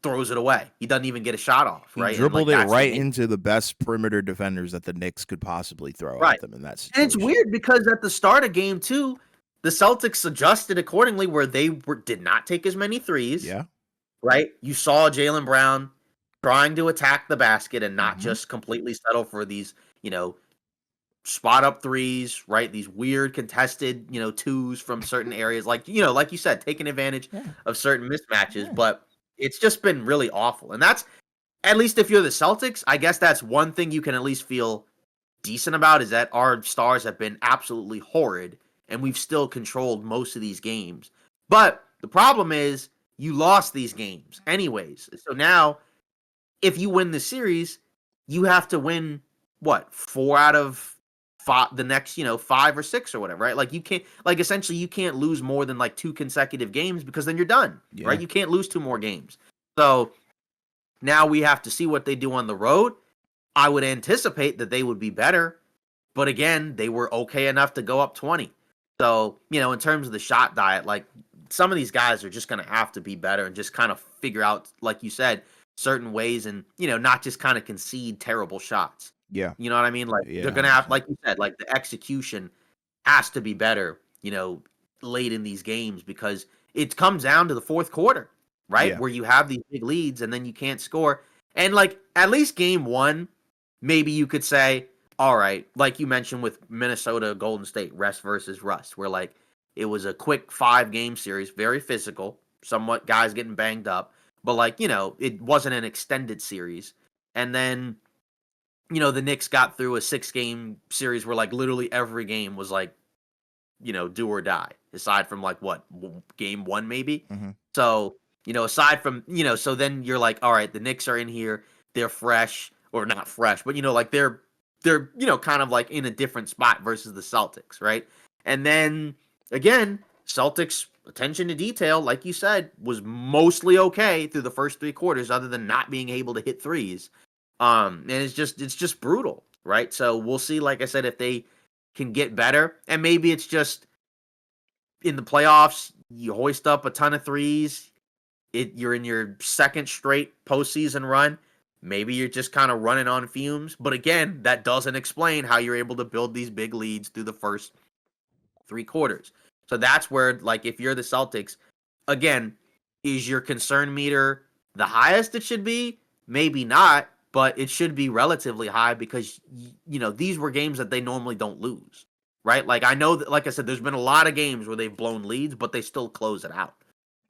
throws it away. He doesn't even get a shot off, He right? And like dribbled it that's the right game. into the best perimeter defenders that the Knicks could possibly throw Right. at them in that And it's situation. weird because at the start of game 2, the Celtics adjusted accordingly where they did not take as many threes, Yeah. right? You saw Jaylen Brown trying to attack the basket and not Mm-hmm. just completely settle for these, spot up threes, right? These weird contested, twos from certain areas. Like, like you said, taking advantage Yeah. of certain mismatches, Yeah. but it's just been really awful. And that's at least if you're the Celtics, I guess that's one thing you can at least feel decent about is that our stars have been absolutely horrid and we've still controlled most of these games. But the problem is you lost these games anyways. So now if you win the series, you have to win what, 4 out of 5 the next, 5 or 6 or whatever, right? Like you can't like essentially you can't lose more than like 2 consecutive games because then you're done, Yeah. right? You can't lose 2 more games. So now we have to see what they do on the road. I would anticipate that they would be better, but again, they were okay enough to go up 20. So, in terms of the shot diet, like some of these guys are just going to have to be better and just kind of figure out, like you said, certain ways and, not just kind of concede terrible shots. Yeah. You know what I mean? Like Yeah. they're going to have, 100%. like you said, like the execution has to be better, late in these games because it comes down to the fourth quarter, right? Yeah. Where you have these big leads and then you can't score. And like at least game 1, maybe you could say, all right, like you mentioned with Minnesota Golden State, rest versus rust, where like it was a quick 5-game series, very physical, somewhat guys getting banged up, but like, it wasn't an extended series. And then, the Knicks got through a 6-game series where like literally every game was like, do or die, aside from like what, game 1 maybe. Mm-hmm. So, aside from, so then you're like, all right, the Knicks are in here, they're fresh, or not fresh, but like they're kind of like in a different spot versus the Celtics, right? And then again, Celtics attention to detail, like you said, was mostly okay through the first 3 quarters, other than not being able to hit threes. And it's just brutal, right? So we'll see, like I said, if they can get better, and maybe it's just in the playoffs, you hoist up a ton of threes. You're in your second straight postseason run. Maybe you're just kind of running on fumes. But again, that doesn't explain how you're able to build these big leads through the first 3 quarters. So that's where, like, if you're the Celtics, again, is your concern meter the highest it should be? Maybe not, but it should be relatively high because, these were games that they normally don't lose, right? Like, I know that, like I said, there's been a lot of games where they've blown leads, but they still close it out.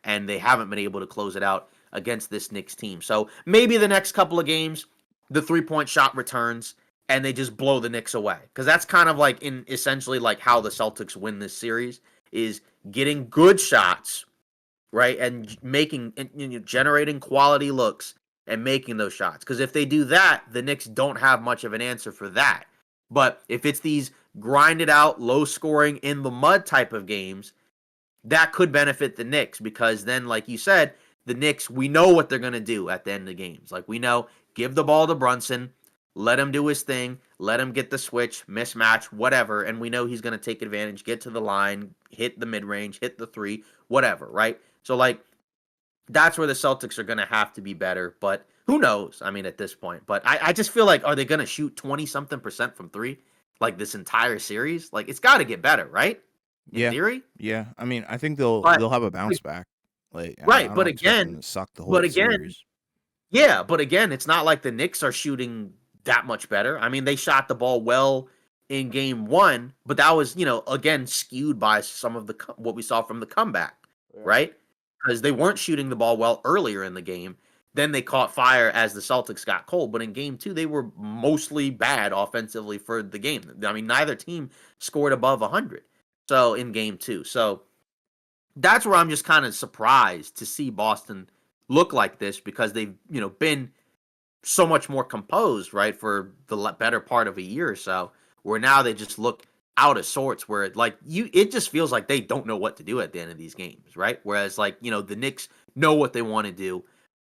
And they haven't been able to close it out against this Knicks team. So maybe the next couple of games, the 3-point shot returns and they just blow the Knicks away. Because that's kind of like in essentially like how the Celtics win this series is getting good shots right? And making and generating quality looks and making those shots. Because if they do that, the Knicks don't have much of an answer for that. But if it's these grinded out, low scoring in the mud type of games, that could benefit the Knicks because then, like you said, the Knicks, we know what they're going to do at the end of the games. Like we know, give the ball to Brunson, let him do his thing, let him get the switch, mismatch, whatever. And we know he's going to take advantage, get to the line, hit the mid range, hit the three, whatever, right? So, like, that's where the Celtics are going to have to be better. But who knows? I mean, at this point. But I just feel like, are they going to shoot 20 something percent from three like this entire series? Like, it's got to get better, right? In Yeah, theory. yeah. I mean, I think they'll But, they'll have a bounce back. Like I right. don't expect them to suck the But whole again, series. yeah. But again, it's not like the Knicks are shooting that much better. I mean, they shot the ball well in game one, but that was, again, skewed by some of what we saw from the comeback, Yeah. right? Because they weren't shooting the ball well earlier in the game. Then they caught fire as the Celtics got cold. But in game two, they were mostly bad offensively for the game. I mean, neither team scored above 100. So in game two. So that's where I'm just kind of surprised to see Boston look like this because they've, been so much more composed, right, for the better part of a year or so, where now they just look out of sorts where it just feels like they don't know what to do at the end of these games, right? Whereas like, the Knicks know what they want to do.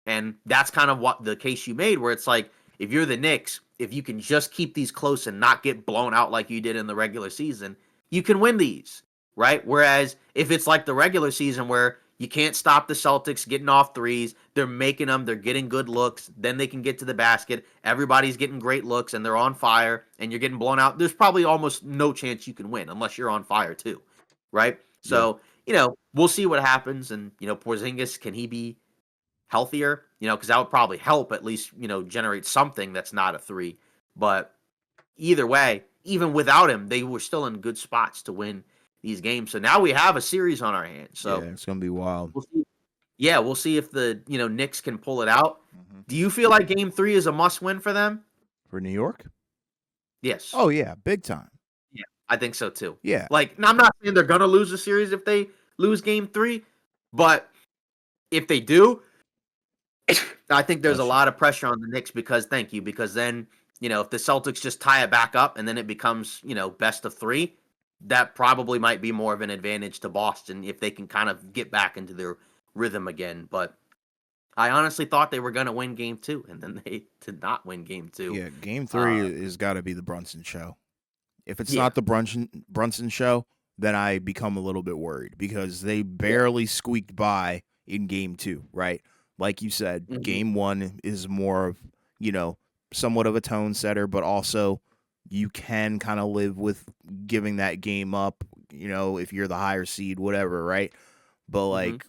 And that's kind of what the case you made where it's like if you're the Knicks, if you can just keep these close and not get blown out like you did in the regular season, you can win these, right? Whereas if it's like the regular season where you can't stop the Celtics getting off threes. They're making them. They're getting good looks. Then they can get to the basket. Everybody's getting great looks, and they're on fire, and you're getting blown out. There's probably almost no chance you can win unless you're on fire too, right? Yeah. So, we'll see what happens. And, Porzingis, can he be healthier? Because that would probably help at least, generate something that's not a three. But either way, even without him, they were still in good spots to win these games. So now we have a series on our hands. Yeah, So it's gonna be wild. we'll see. Yeah, we'll see if the Knicks can pull it out. Hmm. Do you feel like Game 3 is a must-win for them? For New York? Yes. Oh yeah, big time. Yeah, I think so too. Yeah, Like, now I'm not saying they're gonna lose the series if they lose Game 3, but if they do, I think there's a bless you. lot of pressure on the Knicks because then if the Celtics just tie it back up and then it becomes best of three, that probably might be more of an advantage to Boston if they can kind of get back into their rhythm again. But I honestly thought they were going to win game two, and then they did not win game two. Yeah, game Uh, 3 is got to be the Brunson show. If it's yeah. not the Brunson show, then I become a little bit worried because they Yeah. barely squeaked by in game 2, right? Like you said, Hmm. game 1 is more of, you know, somewhat of a tone setter, but also you can kind of live with giving that game up, if you're the higher seed, whatever, right? But Hmm. like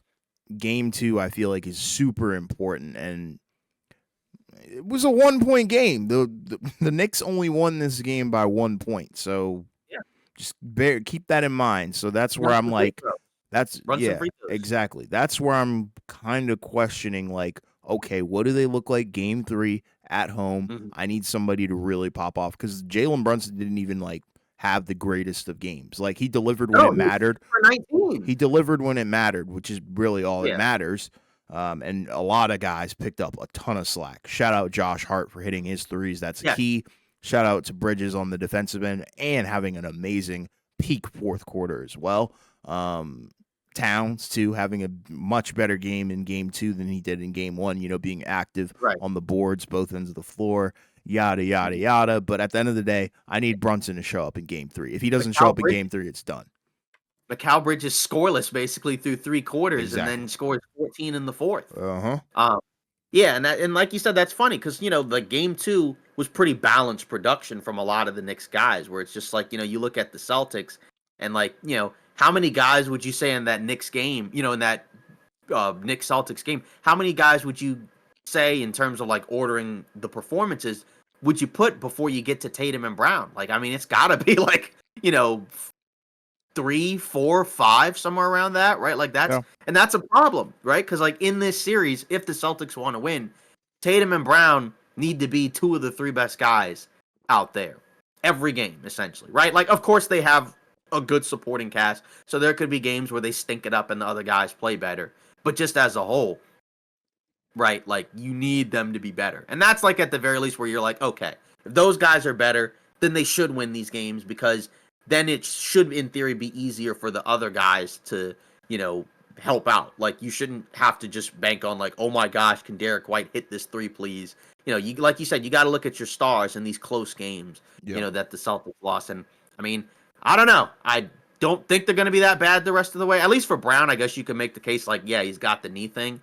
game 2 I feel like is super important, and it was a 1 point game. The Knicks only won this game by 1 point. So Yeah. just keep that in mind. So that's where Run I'm some free like, throws. that's Run some yeah, free throws. exactly. That's where I'm kind of questioning, like, okay, what do they look like game 3 at home? Hmm. I need somebody to really pop off because Jalen Brunson didn't even like have the greatest of games. Like he delivered when it No, he was mattered. 6 for 19. He delivered when it mattered, which is really all that Yeah. matters. And a lot of guys picked up a ton of slack. Shout out Josh Hart for hitting his threes. That's a Yes. key. Shout out to Bridges on the defensive end and having an amazing peak fourth quarter as well. Towns, too, having a much better game in game 2 than he did in game 1, being active Right. on the boards, both ends of the floor, yada, yada, Mhm. yada. But at the end of the day, I need Brunson to show up in game 3. If he doesn't show Mikal up in Bridges, game 3, it's done. Mikal Bridges scoreless basically through three quarters and then Exactly. scores 14 in the fourth. Uh-huh. Um, Yeah, and like you said, that's funny because the game two was pretty balanced production from a lot of the Knicks guys. Where it's just like you look at the Celtics and like how many guys would you say in that Knicks game, in that Knicks Celtics game, how many guys would you say in terms of like ordering the performances would you put before you get to Tatum and Brown? Like, I mean, it's got to be like 3, 4, 5, somewhere around that, right? Like Yeah. that's a problem, right? Because like in this series, if the Celtics want to win, Tatum and Brown need to be two of the three best guys out there every game, essentially, right? Like, of course, they have a good supporting cast, so there could be games where they stink it up and the other guys play better. but just as a whole, right? Like you need them to be better. And that's like at the very least where you're like, okay, if those guys are better, then they should win these games because then it should in theory be easier for the other guys to, you know, help out. Like you shouldn't have to just bank on like, oh my gosh, can Derek White hit this three, please? You know, you like you said, you got to look at your stars in these close games, you Yep. know, that the Celtics lost. And I mean, I don't know. I don't think they're going to be that bad the rest of the way. At least for Brown, I guess you can make the case like, yeah, he's got the knee thing.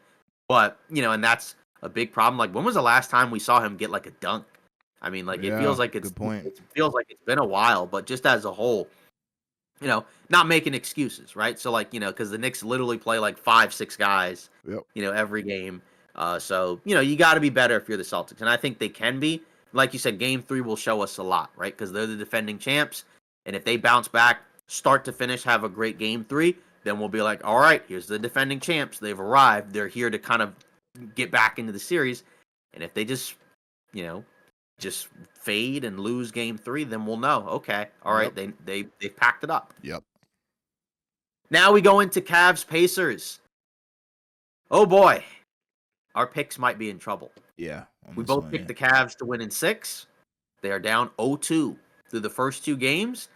But, you know, and that's a big problem. Like, when was the last time we saw him get like a dunk? I mean, like, it feels Yeah. like Good point. it feels like it's been a while, but just as a whole, you know, not making excuses, right? So, like, you know, because the Knicks literally play like 5, 6 guys, Yep. you know, every game. So, you know, you got to be better if you're the Celtics. And I think they can be. Like you said, game 3 will show us a lot, right? Because they're the defending champs. And if they bounce back, start to finish, have a great game 3, then we'll be like, all right, here's the defending champs. They've arrived. They're here to kind of get back into the series. And if they just, you know, just fade and lose game 3, then we'll know. Okay, all right, Yep. they packed it up. Yep. Now we go into Cavs Pacers. Oh boy, our picks might be in trouble. Yeah. On We this both one, picked yeah. the Cavs to win in 6. They are down 0-2 through the first 2 games,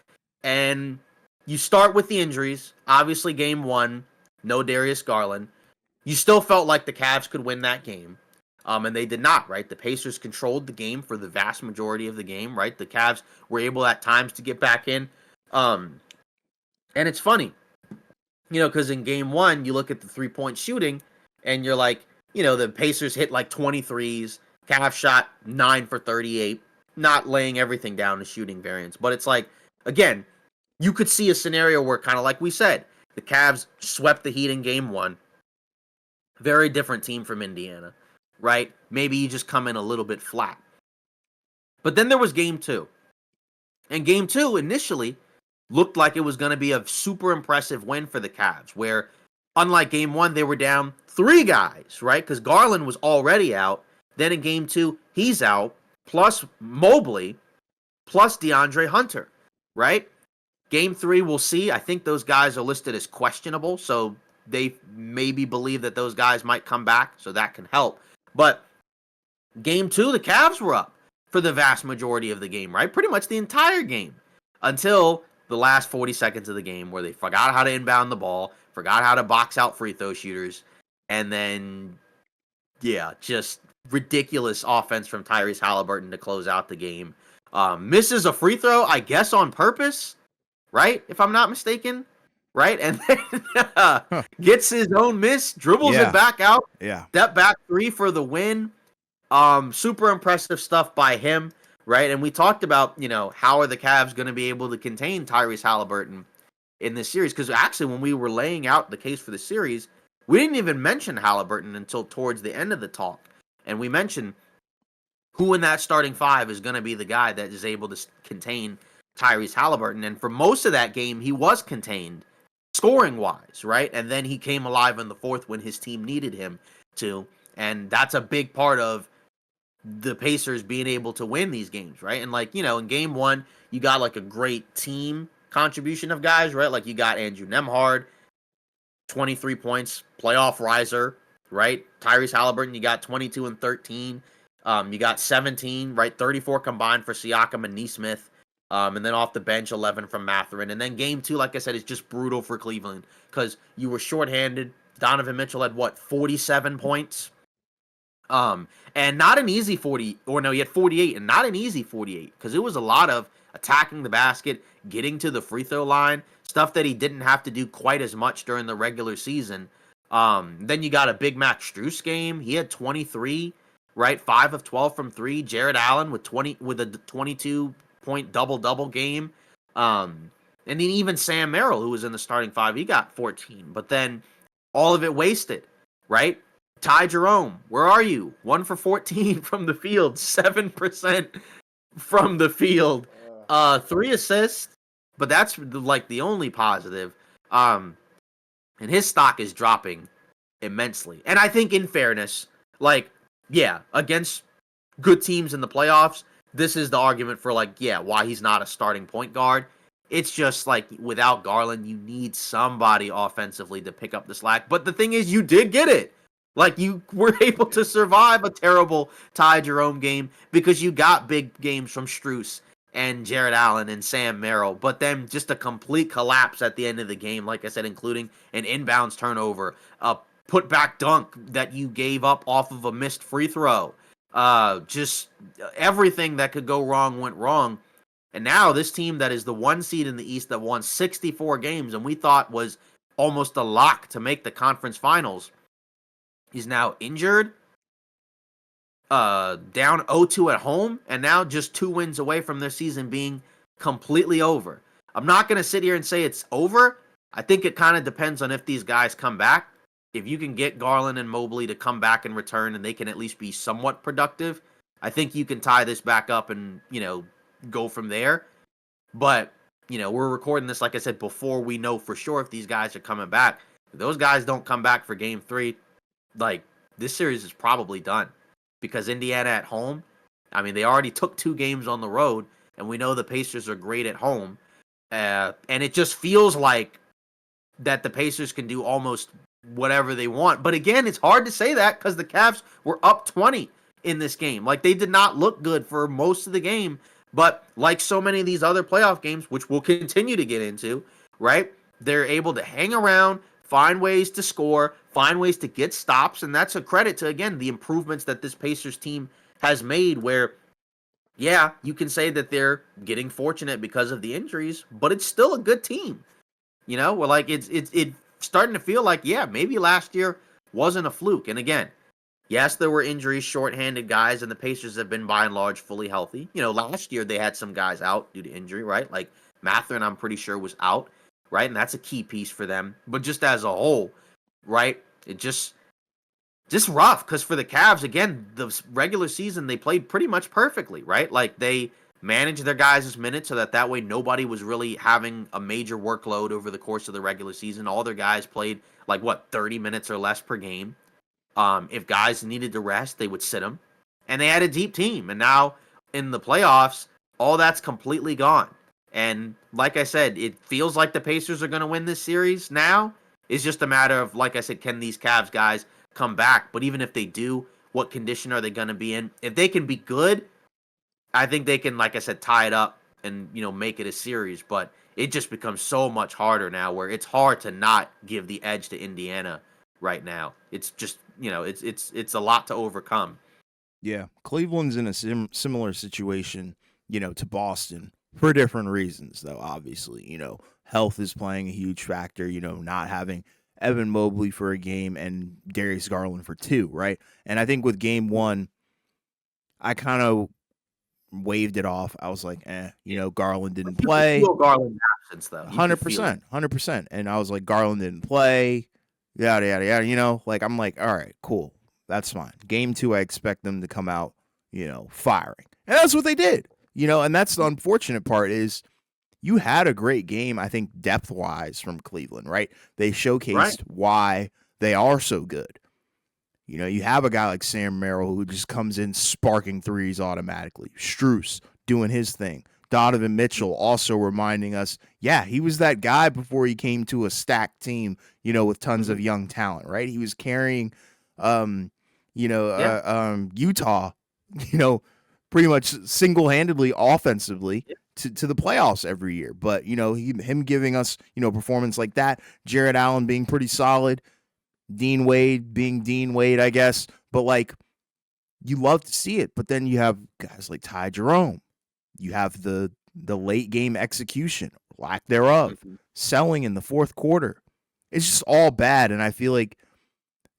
and you start with the injuries. Obviously, game 1, no Darius Garland. You still felt like the Cavs could win that game. And they did not, right? The Pacers controlled the game for the vast majority of the game, right? The Cavs were able at times to get back in. And it's funny, you know, because in game 1, you look at the 3-point shooting and you're like, you know, the Pacers hit like 23s. Cavs shot 9 for 38, not laying everything down to shooting variance. But it's like, again, you could see a scenario where, kind of like we said, the Cavs swept the Heat in game 1. Very different team from Indiana, right? Maybe you just come in a little bit flat. But then there was game 2. And game 2 initially looked like it was going to be a super impressive win for the Cavs, where unlike game 1, they were down 3 guys, right? Because Garland was already out. Then in game 2, he's out, plus Mobley, plus DeAndre Hunter, right? Game 3, we'll see. I think those guys are listed as questionable, so they maybe believe that those guys might come back, so that can help. But game 2, the Cavs were up for the vast majority of the game, right? Pretty much the entire game until the last 40 seconds of the game where they forgot how to inbound the ball, forgot how to box out free throw shooters, and then, yeah, just ridiculous offense from Tyrese Halliburton to close out the game. Misses a free throw, I guess on purpose, right? If I'm not mistaken, right? And then Huh. gets his own miss, dribbles it Yeah. back out, Yeah. step back 3 for the win. Super impressive stuff by him, right? And we talked about, you know, how are the Cavs going to be able to contain Tyrese Halliburton in this series? Because actually, when we were laying out the case for the series, we didn't even mention Halliburton until towards the end of the talk. And we mentioned who in that starting 5 is going to be the guy that is able to contain Tyrese Halliburton. And for most of that game, he was contained scoring wise, right? And then he came alive in the 4th when his team needed him to. And that's a big part of the Pacers being able to win these games, right? And like, you know, in game 1, you got like a great team contribution of guys, right? Like you got Andrew Nemhard, 23 points, playoff riser, right? Tyrese Halliburton, you got 22 and 13. You got 17, right? 34 combined for Siakam and Nesmith. And then off the bench, 11 from Mathurin. And then game 2, like I said, is just brutal for Cleveland because you were shorthanded. Donovan Mitchell had 47 points. And not an easy 40, or no, he had 48, and not an easy 48, because it was a lot of attacking the basket, getting to the free throw line, stuff that he didn't have to do quite as much during the regular season. Then you got a big Max Strus game. He had 23, right? 5 of 12 from 3. Jared Allen with a 22-point double-double game. And then even Sam Merrill, who was in the starting 5, he got 14. But then all of it wasted, right? Ty Jerome, where are you? 1 for 14 from the field, 7% from the field, 3 assists, but that's like the only positive. And his stock is dropping immensely. And I think, in fairness, like, yeah, against good teams in the playoffs, this is the argument for, like, yeah, why he's not a starting point guard. It's just like without Garland, you need somebody offensively to pick up the slack. But the thing is, you did get it. Like you were able Yeah. to survive a terrible Ty Jerome game because you got big games from Strus and Jared Allen and Sam Merrill, but then just a complete collapse at the end of the game, like I said, including an inbounds turnover, a put back dunk that you gave up off of a missed free throw. Just everything that could go wrong went wrong. And now this team that is the 1 seed in the East that won 64 games and we thought was almost a lock to make the conference finals is now injured, down 0-2 at home, and now just 2 wins away from their season being completely over. I'm not going to sit here and say it's over. I think it kind of depends on if these guys come back. If you can get Garland and Mobley to come back and return and they can at least be somewhat productive, I think you can tie this back up and, go from there. But, we're recording this, like I said, before we know for sure if these guys are coming back. If those guys don't come back for game 3, like, this series is probably done. Because Indiana at home, I mean, they already took 2 games on the road, and we know the Pacers are great at home. And it just feels like that the Pacers can do almost whatever they want. But again, it's hard to say that because the Cavs were up 20 in this game. Like, they did not look good for most of the game. But like so many of these other playoff games, which we'll continue to get into, right? They're able to hang around, find ways to score, find ways to get stops. And that's a credit to, again, the improvements that this Pacers team has made where, yeah, you can say that they're getting fortunate because of the injuries, but it's still a good team. Well, like it's starting to feel like, yeah, maybe last year wasn't a fluke. And again, yes, there were injuries, shorthanded guys, and the Pacers have been by and large fully healthy. Last year they had some guys out due to injury, right? Like Mathurin, I'm pretty sure was out, right? And that's a key piece for them. But just as a whole, right? It just rough because for the Cavs, again, the regular season they played pretty much perfectly, right? Like they managed their guys' minutes so that way nobody was really having a major workload over the course of the regular season. All their guys played like 30 minutes or less per game. If guys needed to rest, they would sit them, and they had a deep team. And now in the playoffs, all that's completely gone. And like I said, it feels like the Pacers are going to win this series now. It's just a matter of, like I said, can these Cavs guys come back? But even if they do, what condition are they going to be in? If they can be good, I think they can, like I said, tie it up and make it a series. But it just becomes so much harder now, where it's hard to not give the edge to Indiana right now. It's just it's a lot to overcome. Yeah, Cleveland's in a similar situation, to Boston for different reasons, though. Obviously, health is playing a huge factor. Not having Evan Mobley for a game and Darius Garland for 2, right? And I think with game 1, I kind of waved it off. I was like, Garland didn't You can play. feel Garland's absence, though. You can feel it. 100%. And I was like, Garland didn't play. Yada yada yada. Like I'm like, all right, cool. That's fine. Game 2, I expect them to come out, firing. And that's what they did. And that's the unfortunate part is you had a great game, I think, depth-wise from Cleveland, right? They showcased why they are so good. You have a guy like Sam Merrill who just comes in sparking threes automatically. Strus doing his thing. Donovan Mitchell also reminding us, yeah, he was that guy before he came to a stacked team, with tons of young talent, right? He was carrying Utah, pretty much single-handedly offensively to the playoffs every year. But, him giving us, performance like that, Jared Allen being pretty solid, Dean Wade being Dean Wade, I guess. But, like, you love to see it. But then you have guys like Ty Jerome. You have the late game execution, lack thereof, selling in the fourth quarter. It's just all bad. And I feel like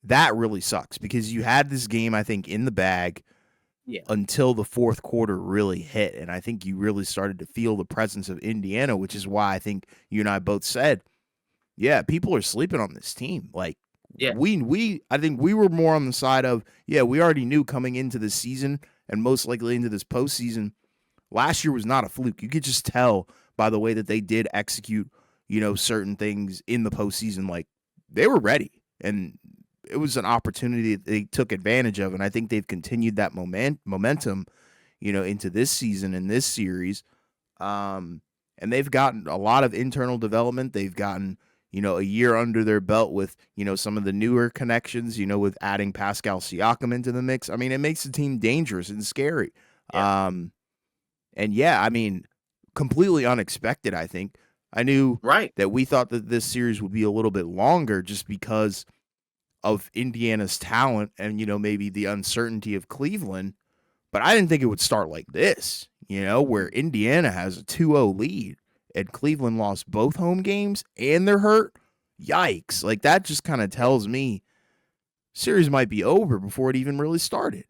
that really sucks because you had this game, I think, in the bag until the fourth quarter really hit. And I think you really started to feel the presence of Indiana, which is why I think you and I both said, yeah, people are sleeping on this team. Like, I think we were more on the side of, we already knew coming into the season and most likely into this postseason, last year was not a fluke. You could just tell by the way that they did execute, certain things in the postseason. Like, they were ready, and it was an opportunity that they took advantage of, and I think they've continued that momentum, into this season and this series. And and they've gotten a lot of internal development. They've gotten, a year under their belt with, some of the newer connections, with adding Pascal Siakam into the mix. I mean, it makes the team dangerous and scary. Yeah. And yeah, I mean, completely unexpected, I think. I knew Right. that we thought that this series would be a little bit longer just because of Indiana's talent and, maybe the uncertainty of Cleveland. But I didn't think it would start like this, where Indiana has a 2-0 lead and Cleveland lost both home games and they're hurt. Yikes. Like, that just kind of tells me series might be over before it even really started.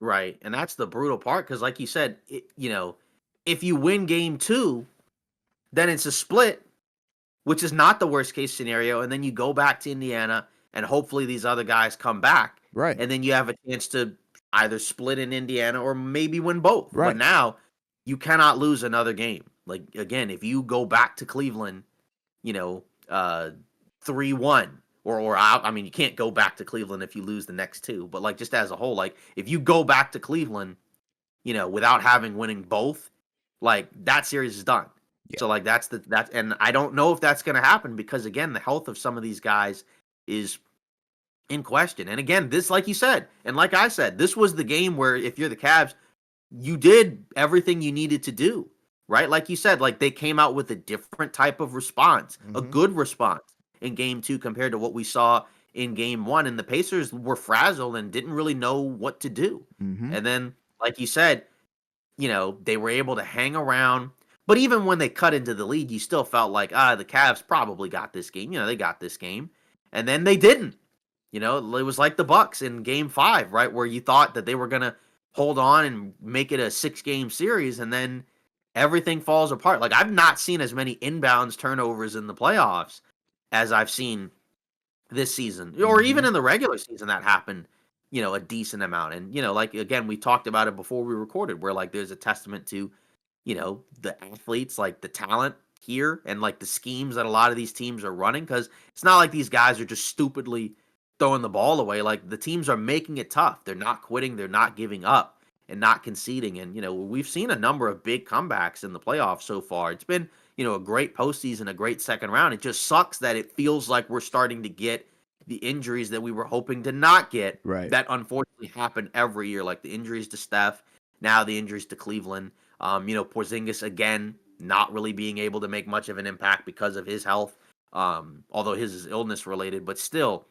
Right. And that's the brutal part because, like you said, if you win game 2, then it's a split, which is not the worst case scenario. And then you go back to Indiana and hopefully these other guys come back. Right. And then you have a chance to either split in Indiana or maybe win both. But Right. now you cannot lose another game. Like, again, if you go back to Cleveland, 3-1 or out, I mean, you can't go back to Cleveland if you lose the next 2, but like just as a whole, like if you go back to Cleveland, without having winning both, like that series is done. Yeah. So like and I don't know if that's going to happen because again, the health of some of these guys is in question. And again, this, like you said, and like I said, this was the game where if you're the Cavs, you did everything you needed to do, right? Like you said, like they came out with a different type of response, a good response in game 2 compared to what we saw in game 1. And the Pacers were frazzled and didn't really know what to do. And then, like you said, they were able to hang around. But even when they cut into the lead, you still felt like, the Cavs probably got this game. They got this game. And then they didn't. It was like the Bucks in game 5, right? Where you thought that they were going to hold on and make it a 6-game series. And then everything falls apart. Like I've not seen as many inbounds turnovers in the playoffs as I've seen this season, or even in the regular season that happened, a decent amount. And, like, again, we talked about it before we recorded where like there's a testament to, the athletes, like the talent here and like the schemes that a lot of these teams are running. Cause it's not like these guys are just stupidly throwing the ball away. Like the teams are making it tough. They're not quitting. They're not giving up and not conceding. And, we've seen a number of big comebacks in the playoffs so far. It's been, a great postseason, a great second round. It just sucks that it feels like we're starting to get the injuries that we were hoping to not get. Right. That unfortunately happen every year, like the injuries to Steph, now the injuries to Cleveland. Porzingis again not really being able to make much of an impact because of his health, although his is illness related, but still,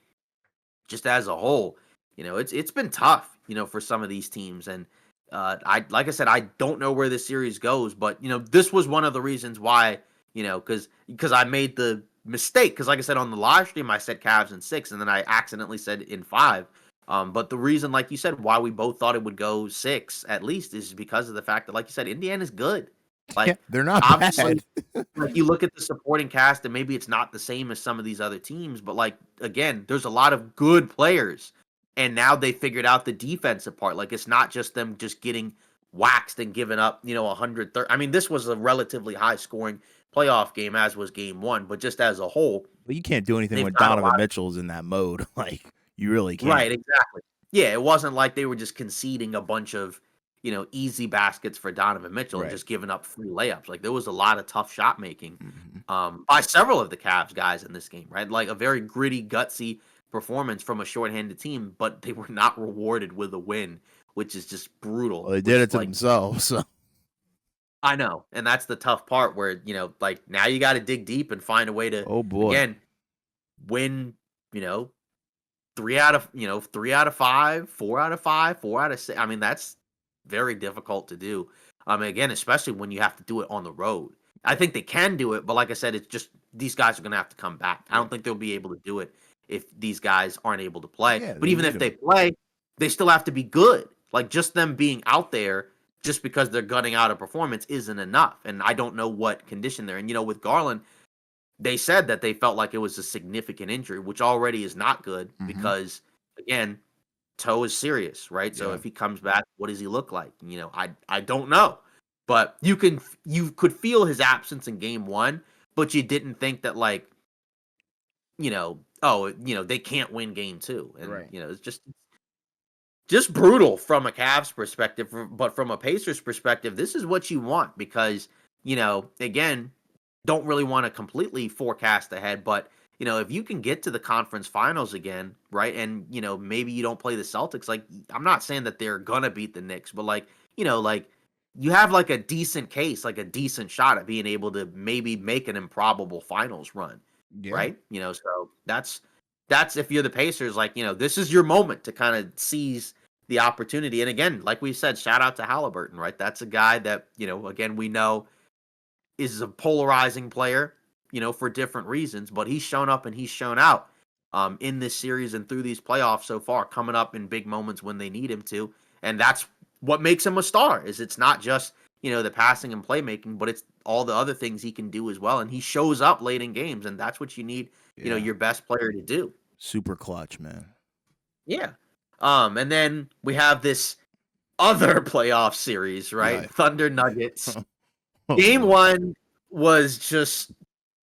just as a whole, it's been tough, for some of these teams. And like I said, I don't know where this series goes, but this was one of the reasons why, because I made the mistake, because like I said on the live stream, I said Cavs in 6, and then I accidentally said in 5. But the reason, like you said, why we both thought it would go 6 at least is because of the fact that, like you said, Indiana's good. Like they're not obviously, bad. like you look at the supporting cast, and maybe it's not the same as some of these other teams, but like again, there's a lot of good players, and now they figured out the defensive part. Like it's not just them just getting waxed and giving up, 130. I mean, this was a relatively high scoring playoff game, as was game 1, but just as a whole, But you can't do anything they've when got a Donovan lot. Mitchell's in that mode. Like, you really can't. Right, exactly. Yeah, it wasn't like they were just conceding a bunch of, easy baskets for Donovan Mitchell and Right. just giving up free layups. Like there was a lot of tough shot making Mhm. by several of the Cavs guys in this game, right? Like a very gritty, gutsy performance from a shorthanded team, but they were not rewarded with a win, which is just brutal. Well, they did Which it to like themselves. So. I know, and that's the tough part where like now you got to dig deep and find a way to Oh boy. again win. 3 out of 5, 4 out of 5, 4 out of 6. I mean, that's very difficult to do. Again, especially when you have to do it on the road. I think they can do it, but like I said, it's just these guys are going to have to come back. I don't think they'll be able to do it if these guys aren't able to play. Yeah, But they even need if they him. play, they still have to be good. Like just them being out there just because they're gunning out a performance isn't enough. And I don't know what condition they're in. With Garland, they said that they felt like it was a significant injury, which already is not good because, again, toe is serious, right? So Yeah. if he comes back, what does he look like? I don't know, but you could feel his absence in game 1, but you didn't think that like, they can't win game 2, and Right. it's just brutal from a Cavs perspective, but from a Pacers perspective, this is what you want because again, don't really want to completely forecast ahead, but if you can get to the conference finals again, right? And maybe you don't play the Celtics. Like, I'm not saying that they're gonna beat the Knicks, but like you have like a decent case, like a decent shot at being able to maybe make an improbable finals run, Yeah. right? So that's if you're the Pacers, like, this is your moment to kind of seize the opportunity. And again, like we said, shout out to Halliburton, right? That's a guy that, again, we know is a polarizing player, for different reasons, but he's shown up and he's shown out in this series and through these playoffs so far, coming up in big moments when they need him to. And that's what makes him a star, is it's not just, the passing and playmaking, but it's all the other things he can do as well. And he shows up late in games, and that's what you need, Yeah. your best player to do. Super clutch, man. Yeah. And then we have this other playoff series, right? Yeah. Thunder Nuggets. Oh Game boy. one was just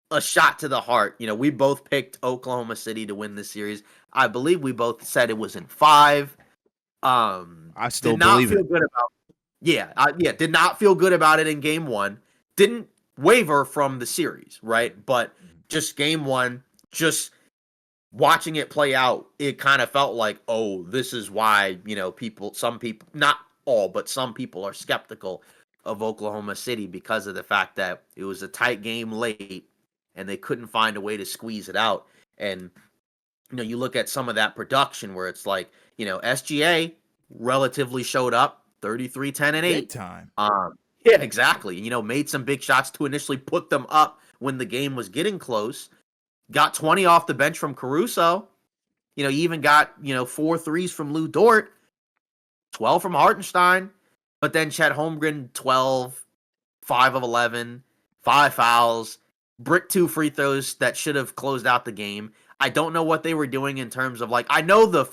a shot to the heart. We both picked Oklahoma City to win this series. I believe we both said it was in 5. I still Did not believe feel it. good about. Yeah, did not feel good about it in game 1. Didn't waver from the series, right? But just game 1, just watching it play out, it kind of felt like, oh, this is why, some people, not all, but some people are skeptical of Oklahoma City because of the fact that it was a tight game late and they couldn't find a way to squeeze it out. And, you look at some of that production where it's like, SGA relatively showed up 33, 10, and Big 8. time. Yeah, exactly. Made some big shots to initially put them up when the game was getting close. Got 20 off the bench from Caruso. You even got, 4 threes from Lou Dort, 12 from Hartenstein, but then Chet Holmgren, 12, 5 of 11, 5 fouls, brick 2 free throws that should have closed out the game. I don't know what they were doing in terms of, like, I know the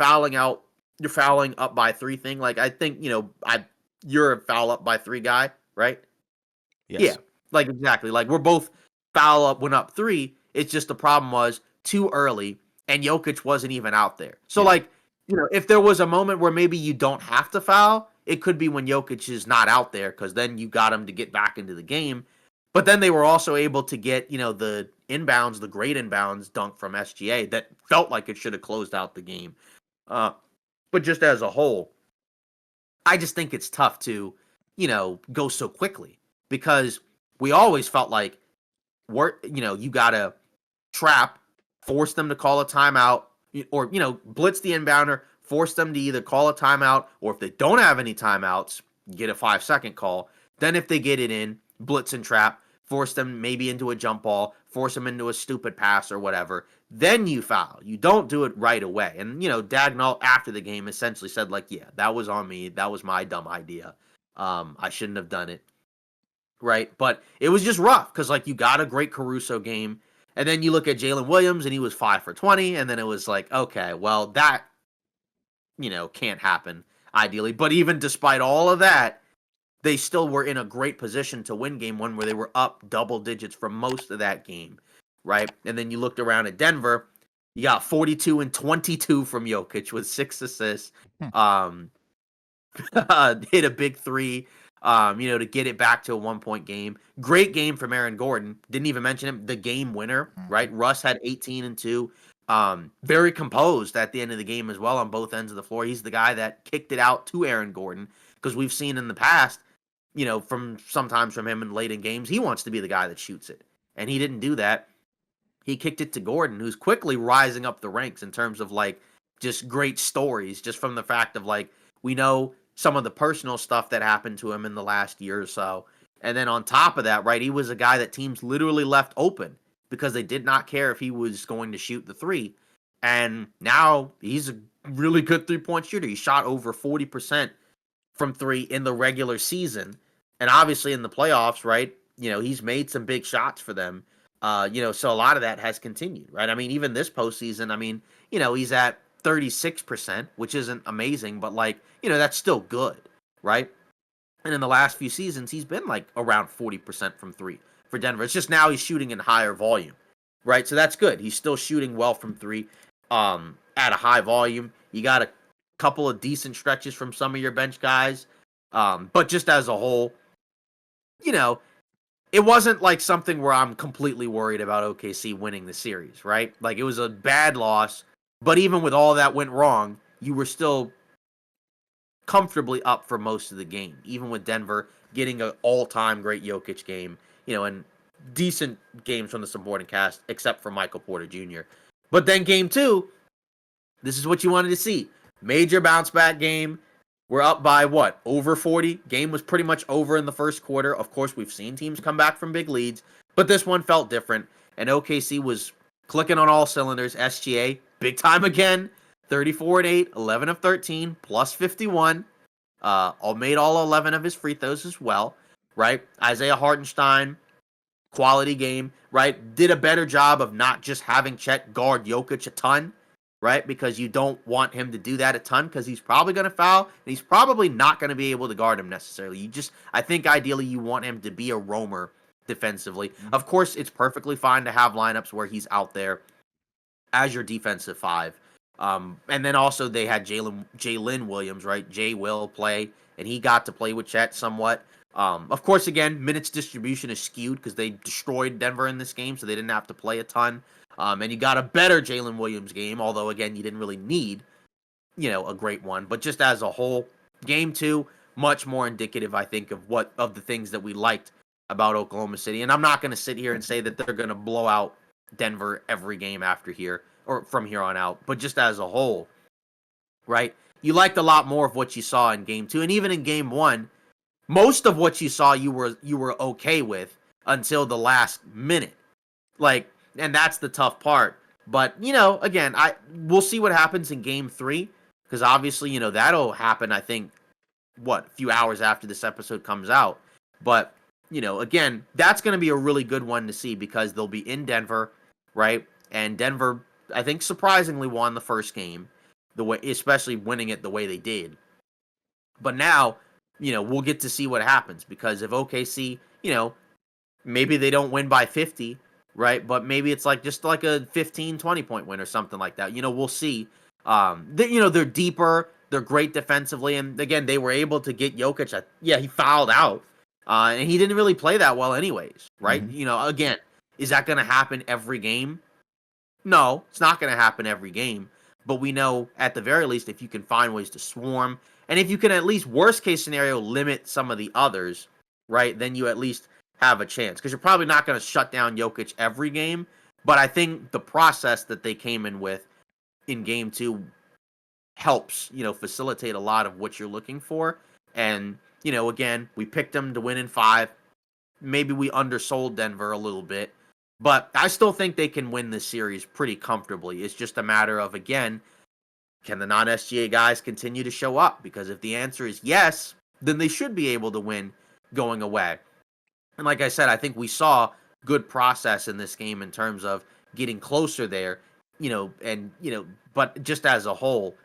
you're fouling up by 3 thing. Like, I think, you're a foul up by 3 guy, right? Yeah, Yes. like, exactly. Like, we're both foul up, went up 3. It's just the problem was too early, and Jokic wasn't even out there. So, Yeah. like, if there was a moment where maybe you don't have to foul, it could be when Jokic is not out there, because then you got him to get back into the game. But then they were also able to get, the inbounds, the great inbounds dunk from SGA that felt like it should have closed out the game. But just as a whole, I just think it's tough to, go so quickly, because we always felt like you gotta trap, force them to call a timeout, or blitz the inbounder, force them to either call a timeout, or if they don't have any timeouts, get a 5-second call. Then if they get it in, blitz and trap, force them maybe into a jump ball, force them into a stupid pass or whatever. Then you foul. You don't do it right away. And Dagnall after the game essentially said, like, yeah, that was on me. That was my dumb idea. I shouldn't have done it. Right. But it was just rough because, like, you got a great Caruso game. And then you look at Jalen Williams and he was 5 for 20. And then it was like, okay, well, that, can't happen ideally. But even despite all of that, they still were in a great position to win game 1 where they were up double digits for most of that game. Right. And then you looked around at Denver. You got 42 and 22 from Jokic with 6 assists. Hmm. Hit a big 3, to get it back to a 1-point game. Great game from Aaron Gordon. Didn't even mention him. The game winner, right? Russ had 18 and 2. Very composed at the end of the game as well on both ends of the floor. He's the guy that kicked it out to Aaron Gordon, because we've seen in the past, sometimes from him in late in games, he wants to be the guy that shoots it. And he didn't do that. He kicked it to Gordon, who's quickly rising up the ranks in terms of, like, just great stories, just from the fact of, like, we know some of the personal stuff that happened to him in the last year or so. And then on top of that, right, he was a guy that teams literally left open because they did not care if he was going to shoot the 3. And now he's a really good 3-point shooter. He shot over 40% from 3 in the regular season. And obviously in the playoffs, right, he's made some big shots for them. So a lot of that has continued, right? I mean, even this postseason, I mean, he's at 36%, which isn't amazing, but, like, that's still good, right? And in the last few seasons, he's been like around 40% from 3 for Denver. It's just now he's shooting in higher volume, right? So that's good. He's still shooting well from 3 at a high volume. You got a couple of decent stretches from some of your bench guys. But just as a whole, you know, it wasn't like something where I'm completely worried about OKC winning the series, right? Like it was a bad loss, but even with all that went wrong, you were still comfortably up for most of the game, even with Denver getting an all-time great Jokic game, and decent games from the supporting cast, except for Michael Porter Jr. But then game two, this is what you wanted to see. Major bounce back game. We're up by what? Over 40. Game was pretty much over in the first quarter. Of course, we've seen teams come back from big leads, but this one felt different. And OKC was clicking on all cylinders. SGA, big time again. 34 and 8, 11 of 13, plus 51. Made all 11 of his free throws as well, right? Isaiah Hartenstein, quality game, right? Did a better job of not just having Chet guard Jokic a ton, right? Because you don't want him to do that a ton because he's probably going to foul and he's probably not going to be able to guard him necessarily. I think ideally you want him to be a roamer defensively. Of course, it's perfectly fine to have lineups where he's out there as your defensive five. And then also they had Jalen Williams, right? Jay will play, and he got to play with Chet somewhat. Of course, again, minutes distribution is skewed because they destroyed Denver in this game, so they didn't have to play a ton. And you got a better Jalen Williams game, although again, you didn't really need, a great one. But just as a whole, game two, much more indicative, I think, of the things that we liked about Oklahoma City. And I'm not going to sit here and say that they're going to blow out Denver every game after here or from here on out, but just as a whole, right? You liked a lot more of what you saw in game two, and even in game one, most of what you saw you were okay with until the last minute. Like, and that's the tough part. But again, we'll see what happens in game three because obviously that'll happen. I think a few hours after this episode comes out. But again, that's going to be a really good one to see because they'll be in Denver, right? And Denver, I think, surprisingly won the first game, the way, especially winning it the way they did. But now, we'll get to see what happens because if OKC, maybe they don't win by 50, right? But maybe it's just like a 15, 20 point win or something like that. We'll see. They're deeper. They're great defensively. And again, they were able to get Jokic. He fouled out. And he didn't really play that well anyways, right? Mm-hmm. Again, is that going to happen every game? No, it's not going to happen every game. But we know at the very least, if you can find ways to swarm, and if you can at least, worst case scenario, limit some of the others, right? Then you at least have a chance. Because you're probably not going to shut down Jokic every game. But I think the process that they came in with in game two helps, facilitate a lot of what you're looking for. And, again, we picked them to win in five. Maybe we undersold Denver a little bit. But I still think they can win this series pretty comfortably. It's just a matter of, again, can the non-SGA guys continue to show up? Because if the answer is yes, then they should be able to win going away. And like I said, I think we saw good process in this game in terms of getting closer there, but just as a whole,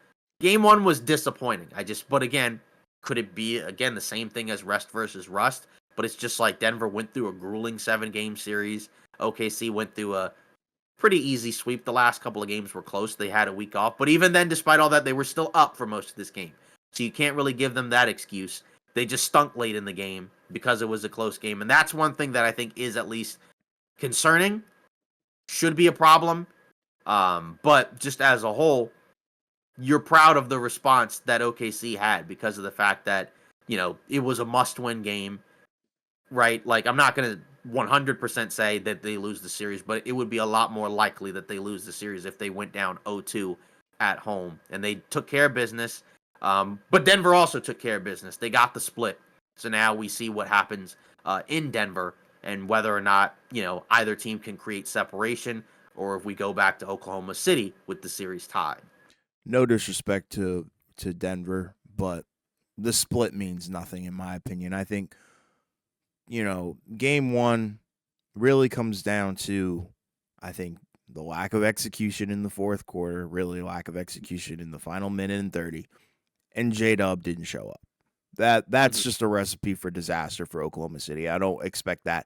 game one was disappointing. But again, could it be, again, the same thing as rest versus rust? But it's just like Denver went through a grueling 7-game series. OKC went through a pretty easy sweep. The last couple of games were close. They had a week off. But even then, despite all that, they were still up for most of this game. So you can't really give them that excuse. They just stunk late in the game because it was a close game. And that's one thing that I think is at least concerning. Should be a problem. But just as a whole, you're proud of the response that OKC had because of the fact that, it was a must-win game, right? Like, I'm not going to 100% say that they lose the series, but it would be a lot more likely that they lose the series if they went down 0-2 at home. And they took care of business. But Denver also took care of business. They got the split. So now we see what happens in Denver and whether or not, either team can create separation or if we go back to Oklahoma City with the series tied. No disrespect to Denver, but the split means nothing in my opinion. I think game one really comes down to, I think, the lack of execution in the fourth quarter, really lack of execution in the final minute and 30, and J-Dub didn't show up. That's just a recipe for disaster for Oklahoma City. I don't expect that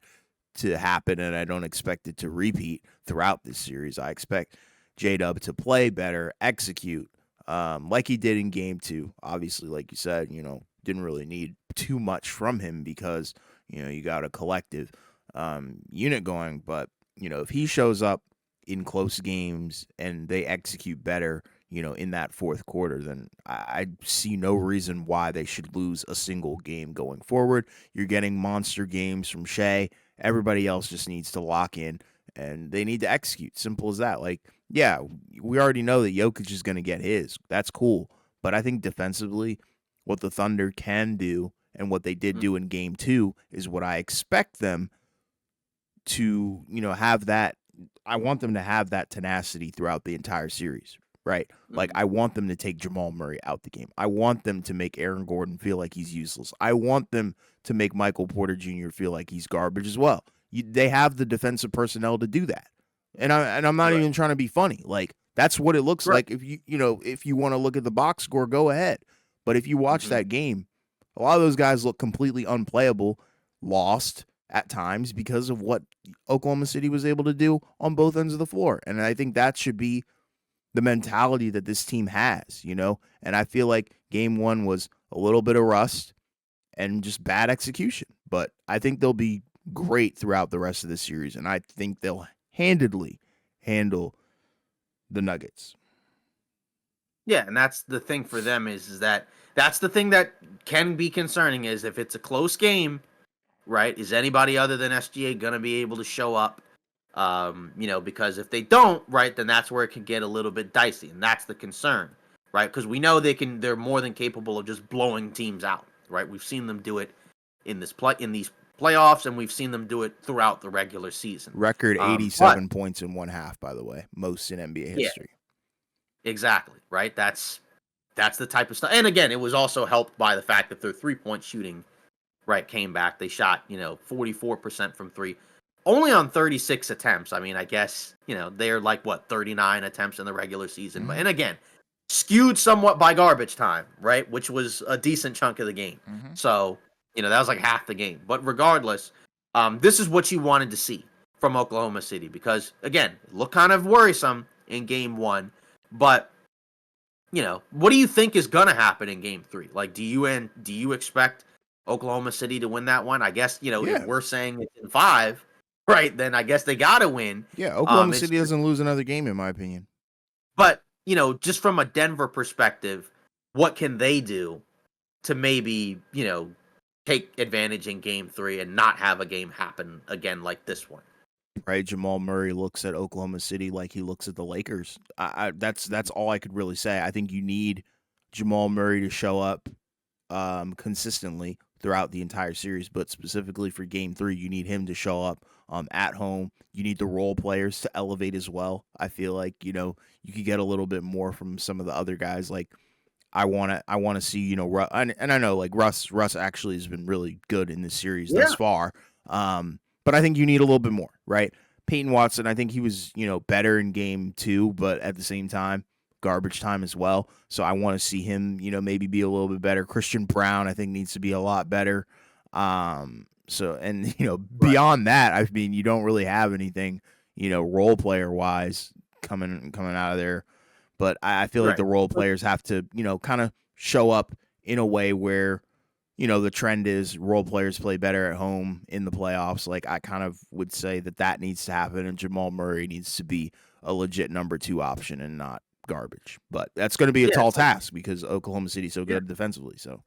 to happen, and I don't expect it to repeat throughout this series. I expect J-Dub to play better, execute, like he did in game two. Obviously, like you said, didn't really need too much from him because, you got a collective unit going. But if he shows up in close games and they execute better, in that fourth quarter, then I see no reason why they should lose a single game going forward. You're getting monster games from Shea. Everybody else just needs to lock in and they need to execute. Simple as that. Like, yeah, we already know that Jokic is going to get his. That's cool. But I think defensively, what the Thunder can do and what they did do in game 2 is what I expect them to, have that. I want them to have that tenacity throughout the entire series, right? Like, I want them to take Jamal Murray out the game. I want them to make Aaron Gordon feel like he's useless. I want them to make Michael Porter Jr. feel like he's garbage as well. They have the defensive personnel to do that. And I'm not even trying to be funny. Like, that's what it looks like. If if you want to look at the box score, go ahead. But if you watch that game, a lot of those guys look completely unplayable, lost at times because of what Oklahoma City was able to do on both ends of the floor. And I think that should be the mentality that this team has, And I feel like game 1 was a little bit of rust and just bad execution. But I think they'll be great throughout the rest of the series. And I think they'll handedly handle the Nuggets. Yeah, and that's the thing for them is that that's the thing that can be concerning is if it's a close game, right? Is anybody other than SGA going to be able to show up? Because if they don't, right, then that's where it can get a little bit dicey, and that's the concern, right? Because we know they're more than capable of just blowing teams out, right? We've seen them do it in these playoffs, and we've seen them do it throughout the regular season. Record 87 points in one half, by the way, most in NBA history. Exactly, right? That's the type of stuff. And again, it was also helped by the fact that their 3-point shooting, right, came back. They shot, 44% from 3, only on 36 attempts. I mean, I guess, they're like 39 attempts in the regular season. Mm-hmm. And again, skewed somewhat by garbage time, right? Which was a decent chunk of the game. Mm-hmm. So, that was like half the game. But regardless, this is what you wanted to see from Oklahoma City because again, it looked kind of worrisome in game 1. But what do you think is gonna happen in game 3? Like, do you expect Oklahoma City to win that one? I guess if we're saying it's in 5, right? Then I guess they gotta win. Yeah, Oklahoma City doesn't lose another game, in my opinion. But just from a Denver perspective, what can they do to maybe take advantage in game 3 and not have a game happen again like this one? Right, Jamal Murray looks at Oklahoma City like he looks at the Lakers. That's all I could really say. I think you need Jamal Murray to show up consistently throughout the entire series, but specifically for Game 3, you need him to show up at home. You need the role players to elevate as well. I feel like you could get a little bit more from some of the other guys. Like I want to see and I know like Russ actually has been really good in this series thus far. But I think you need a little bit more, right? Peyton Watson, I think he was, better in game 2, but at the same time, garbage time as well. So I want to see him, maybe be a little bit better. Christian Brown, I think, needs to be a lot better. Beyond that, I mean, you don't really have anything, role player wise coming out of there. But I feel like the role players have to, kind of show up in a way where the trend is role players play better at home in the playoffs. Like, I kind of would say that needs to happen, and Jamal Murray needs to be a legit number 2 option and not garbage. But that's going to be a tall task because Oklahoma City's so good defensively. So,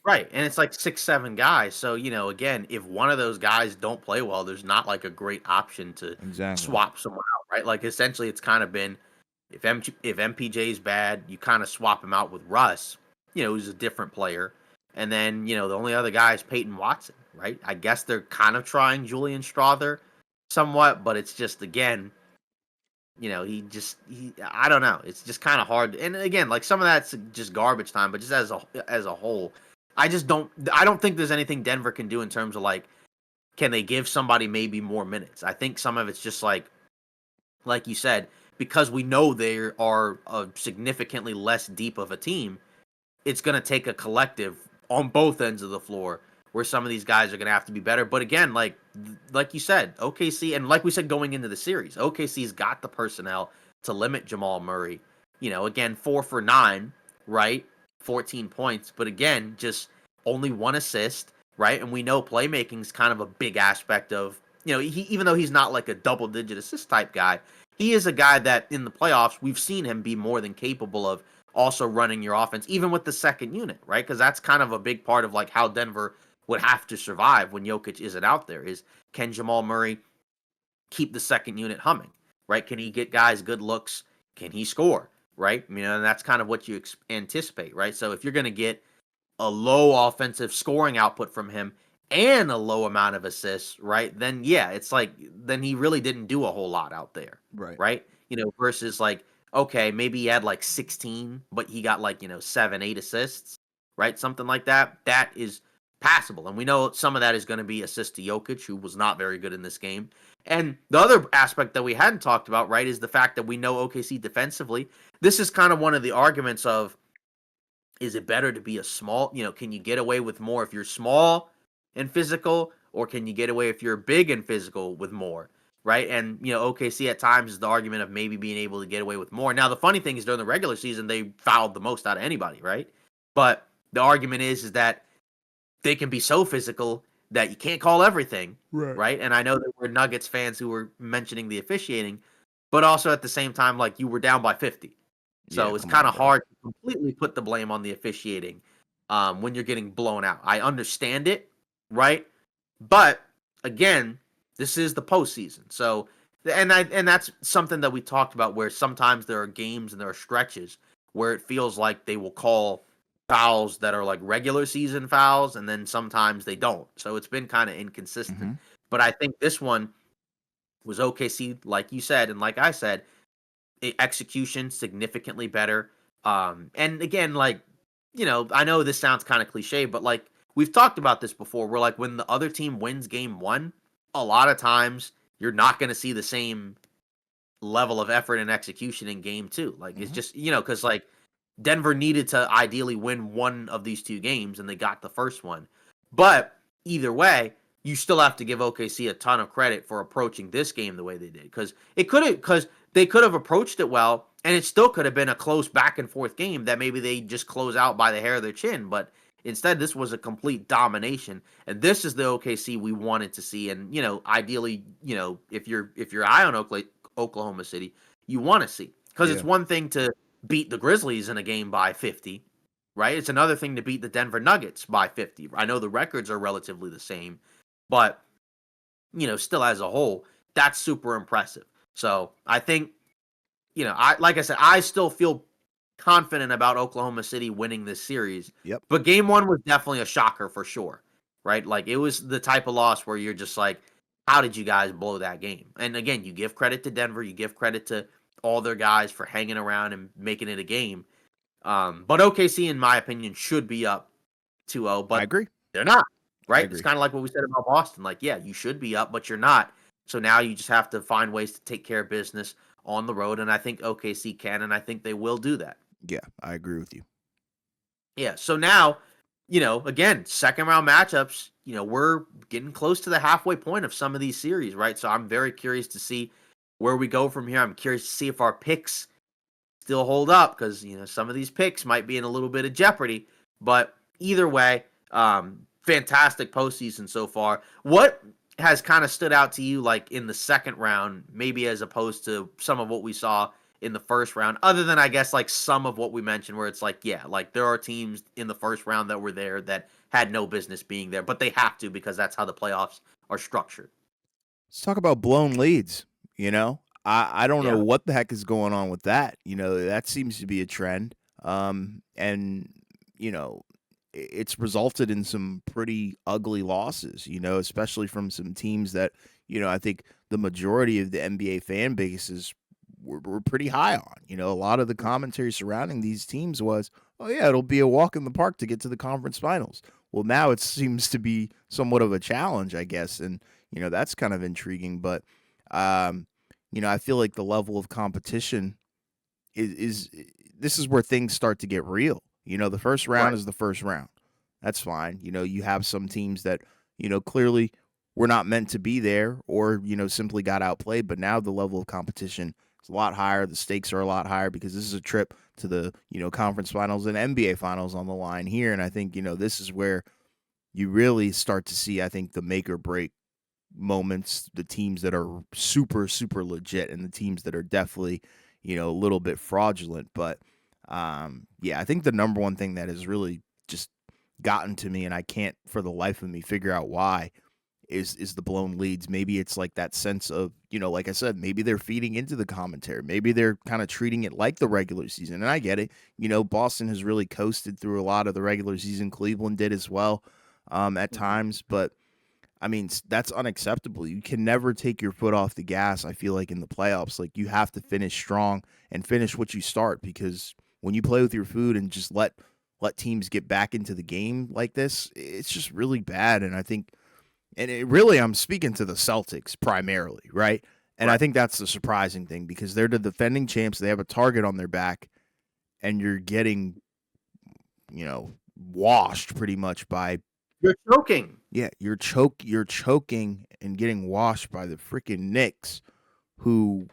right, and it's like 6, 7 guys. So again, if one of those guys don't play well, there's not like a great option to swap someone out, right? Like essentially, it's kind of been if MPJ's bad, you kind of swap him out with Russ, who's a different player. And then, the only other guy is Peyton Watson, right? I guess they're kind of trying Julian Strother somewhat, but it's just, again, I don't know. It's just kind of hard. And again, like some of that's just garbage time, but just as a whole, I don't think there's anything Denver can do in terms of like, can they give somebody maybe more minutes? I think some of it's just like you said, because we know they are a significantly less deep of a team, it's going to take a collective on both ends of the floor where some of these guys are going to have to be better. But again, like you said, OKC, and like we said going into the series, OKC's got the personnel to limit Jamal Murray. Again, 4 for 9, right? 14 points. But again, just only 1 assist, right? And we know playmaking is kind of a big aspect of even though he's not like a double digit assist type guy, he is a guy that in the playoffs we've seen him be more than capable of also running your offense, even with the second unit, right? Because that's kind of a big part of like how Denver would have to survive when Jokic isn't out there. Is can Jamal Murray keep the second unit humming, right? Can he get guys good looks? Can he score, right? And that's kind of what you anticipate, right? So if you're going to get a low offensive scoring output from him and a low amount of assists, right? Then yeah, it's like then he really didn't do a whole lot out there, Right. right? Versus like okay, maybe he had like 16, but he got like 7, 8 assists, right? Something like that. That is passable, and we know some of that is going to be assist to Jokic, who was not very good in this game. And the other aspect that we hadn't talked about, right, is the fact that we know OKC defensively. This is kind of one of the arguments of is it better to be a small, can you get away with more if you're small and physical, or can you get away if you're big and physical with more? Right. And, OKC at times is the argument of maybe being able to get away with more. Now, the funny thing is during the regular season, they fouled the most out of anybody. Right. But the argument is that they can be so physical that you can't call everything. Right. Right. And I know there were Nuggets fans who were mentioning the officiating, but also at the same time, like you were down by 50. Yeah, So it's come kind on, of bro. hard to completely put the blame on the officiating when you're getting blown out. I understand it, right? But again, this is the postseason. So and that's something that we talked about where sometimes there are games and there are stretches where it feels like they will call fouls that are like regular season fouls and then sometimes they don't. So it's been kind of inconsistent. Mhm. But I think this one was OKC, like you said, and like I said, execution significantly better. And again, like, I know this sounds kind of cliche, but like we've talked about this before. We're like when the other team wins game one, a lot of times you're not going to see the same level of effort and execution in game two. Like it's Mhm. just, because like Denver needed to ideally win one of these two games and they got the first one. But either way, you still have to give OKC a ton of credit for approaching this game the way they did because they could have approached it well and it still could have been a close back and forth game that maybe they just close out by the hair of their chin, but instead this was a complete domination and this is the OKC we wanted to see. And ideally, if you're eye on Oklahoma City, you want to see, because it's Yeah. one thing to beat the Grizzlies in a game by 50, right? It's another thing to beat the Denver Nuggets by 50. I know the records are relatively the same, but still as a whole, that's super impressive. So I think, I like I said, I still feel confident about Oklahoma City winning this series. Yep. But game one was definitely a shocker for sure, right? Like it was the type of loss where you're just like, how did you guys blow that game? And again, you give credit to Denver, you give credit to all their guys for hanging around and making it a game. But OKC, in my opinion, should be up 2-0, I but agree. they're not, I right? It's agree. kind of like what we said about Boston. Like, yeah, you should be up, but you're not. So now you just have to find ways to take care of business on the road. And I think OKC can, and I think they will do that. Yeah, I agree with you. Yeah. So now, again, second round matchups, we're getting close to the halfway point of some of these series, right? So I'm very curious to see where we go from here. I'm curious to see if our picks still hold up because some of these picks might be in a little bit of jeopardy. But either way, fantastic postseason so far. What has kind of stood out to you, like in the second round, maybe as opposed to some of what we saw in the first round, other than I guess like some of what we mentioned, where it's like, yeah, like there are teams in the first round that were there that had no business being there, but they have to because that's how the playoffs are structured. Let's talk about blown leads. I don't know Yeah, what the heck is going on with that. That seems to be a trend. And it's resulted in some pretty ugly losses. Especially from some teams that I think the majority of the NBA fan bases were pretty high on. A lot of the commentary surrounding these teams was, oh yeah, it'll be a walk in the park to get to the conference finals. Well, now it seems to be somewhat of a challenge, I guess, and that's kind of intriguing. But um, I feel like the level of competition is this is where things start to get real. The first round right. is the first round. That's fine. You have some teams that, clearly were not meant to be there or, simply got outplayed. But now the level of competition is a lot higher. The stakes are a lot higher because this is a trip to the, conference finals and NBA finals on the line here. And I think, this is where you really start to see, I think, the make or break moments, the teams that are super, super legit and the teams that are definitely, a little bit fraudulent. But yeah, I think the number one thing that has really just gotten to me, and I can't for the life of me figure out why, is the blown leads. Maybe it's like that sense of, like I said, maybe they're feeding into the commentary. Maybe they're kind of treating it like the regular season. And I get it. Boston has really coasted through a lot of the regular season. Cleveland did as well at times. But I mean, that's unacceptable. You can never take your foot off the gas, I feel like, in the playoffs. Like, you have to finish strong and finish what you start, because when you play with your food and just let teams get back into the game like this, it's just really bad. And I think, and it really, I'm speaking to the Celtics primarily, right? And I Right. think that's the surprising thing, because they're the defending champs. They have a target on their back, and you're getting, washed pretty much by, You're choking. yeah, you're choking and getting washed by the freaking Knicks, who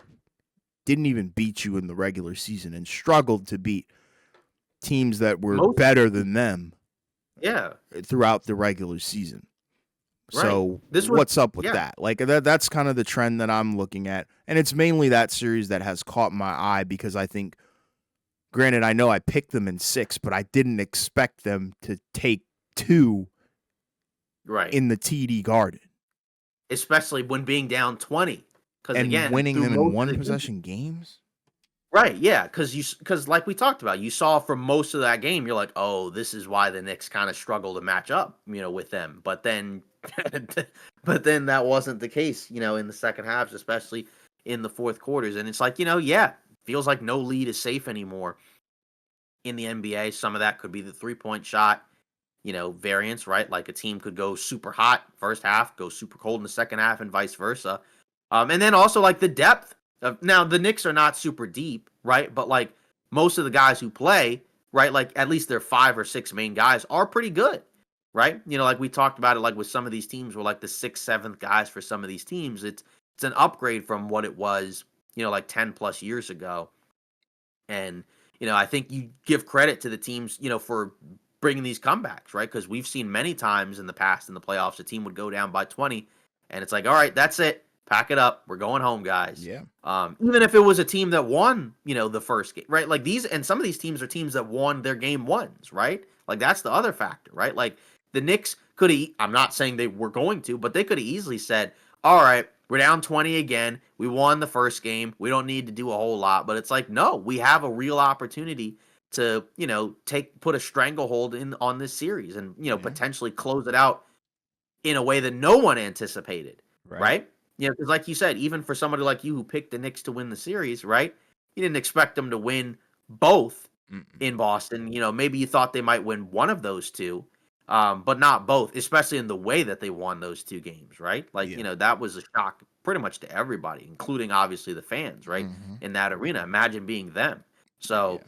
didn't even beat you in the regular season and struggled to beat teams that were Most better than them Yeah, throughout the regular season. right. So This was what's up with yeah. that? Like, that's kind of the trend that I'm looking at. And it's mainly that series that has caught my eye, because I think, granted, I know I picked them in 6, but I didn't expect them to take 2 Right. in the TD Garden Especially when being down 20. Because and again, winning through them in most of one the game. possession games. Right, yeah, because like we talked about, you saw for most of that game, you're like, "Oh, this is why the Knicks kinda struggle to match up, with them." But then but then that wasn't the case, in the second halves, especially in the fourth quarters, and it's like, yeah, feels like no lead is safe anymore in the NBA. Some of that could be the three-point shot, variance, right? Like a team could go super hot first half, go super cold in the second half, and vice versa. And then also like the depth of now the Knicks are not super deep, right? But like most of the guys who play, right, like at least their 5 or 6 main guys are pretty good, right? Like we talked about it, like with some of these teams, were like the sixth, seventh guys for some of these teams. It's an upgrade from what it was, like 10 plus years ago. And, I think you give credit to the teams, for bringing these comebacks, right? Because we've seen many times in the past in the playoffs, a team would go down by 20, and it's like, all right, that's it. Pack it up. We're going home, guys. Yeah. Even if it was a team that won, the first game, right? Like these, and some of these teams are teams that won their game ones, right? Like that's the other factor, right? Like the Knicks could have, I'm not saying they were going to, but they could have easily said, all right, we're down 20 again. We won the first game. We don't need to do a whole lot. But it's like, no, we have a real opportunity to, put a stranglehold in on this series and, Yeah. potentially close it out in a way that no one anticipated, Right. right? Because like you said, even for somebody like you who picked the Knicks to win the series, right? You didn't expect them to win both Mm-mm. in Boston. Maybe you thought they might win one of those two, but not both, especially in the way that they won those two games, right? Like, Yeah. that was a shock pretty much to everybody, including obviously the fans, right? Mm-hmm. In that arena. Imagine being them. So,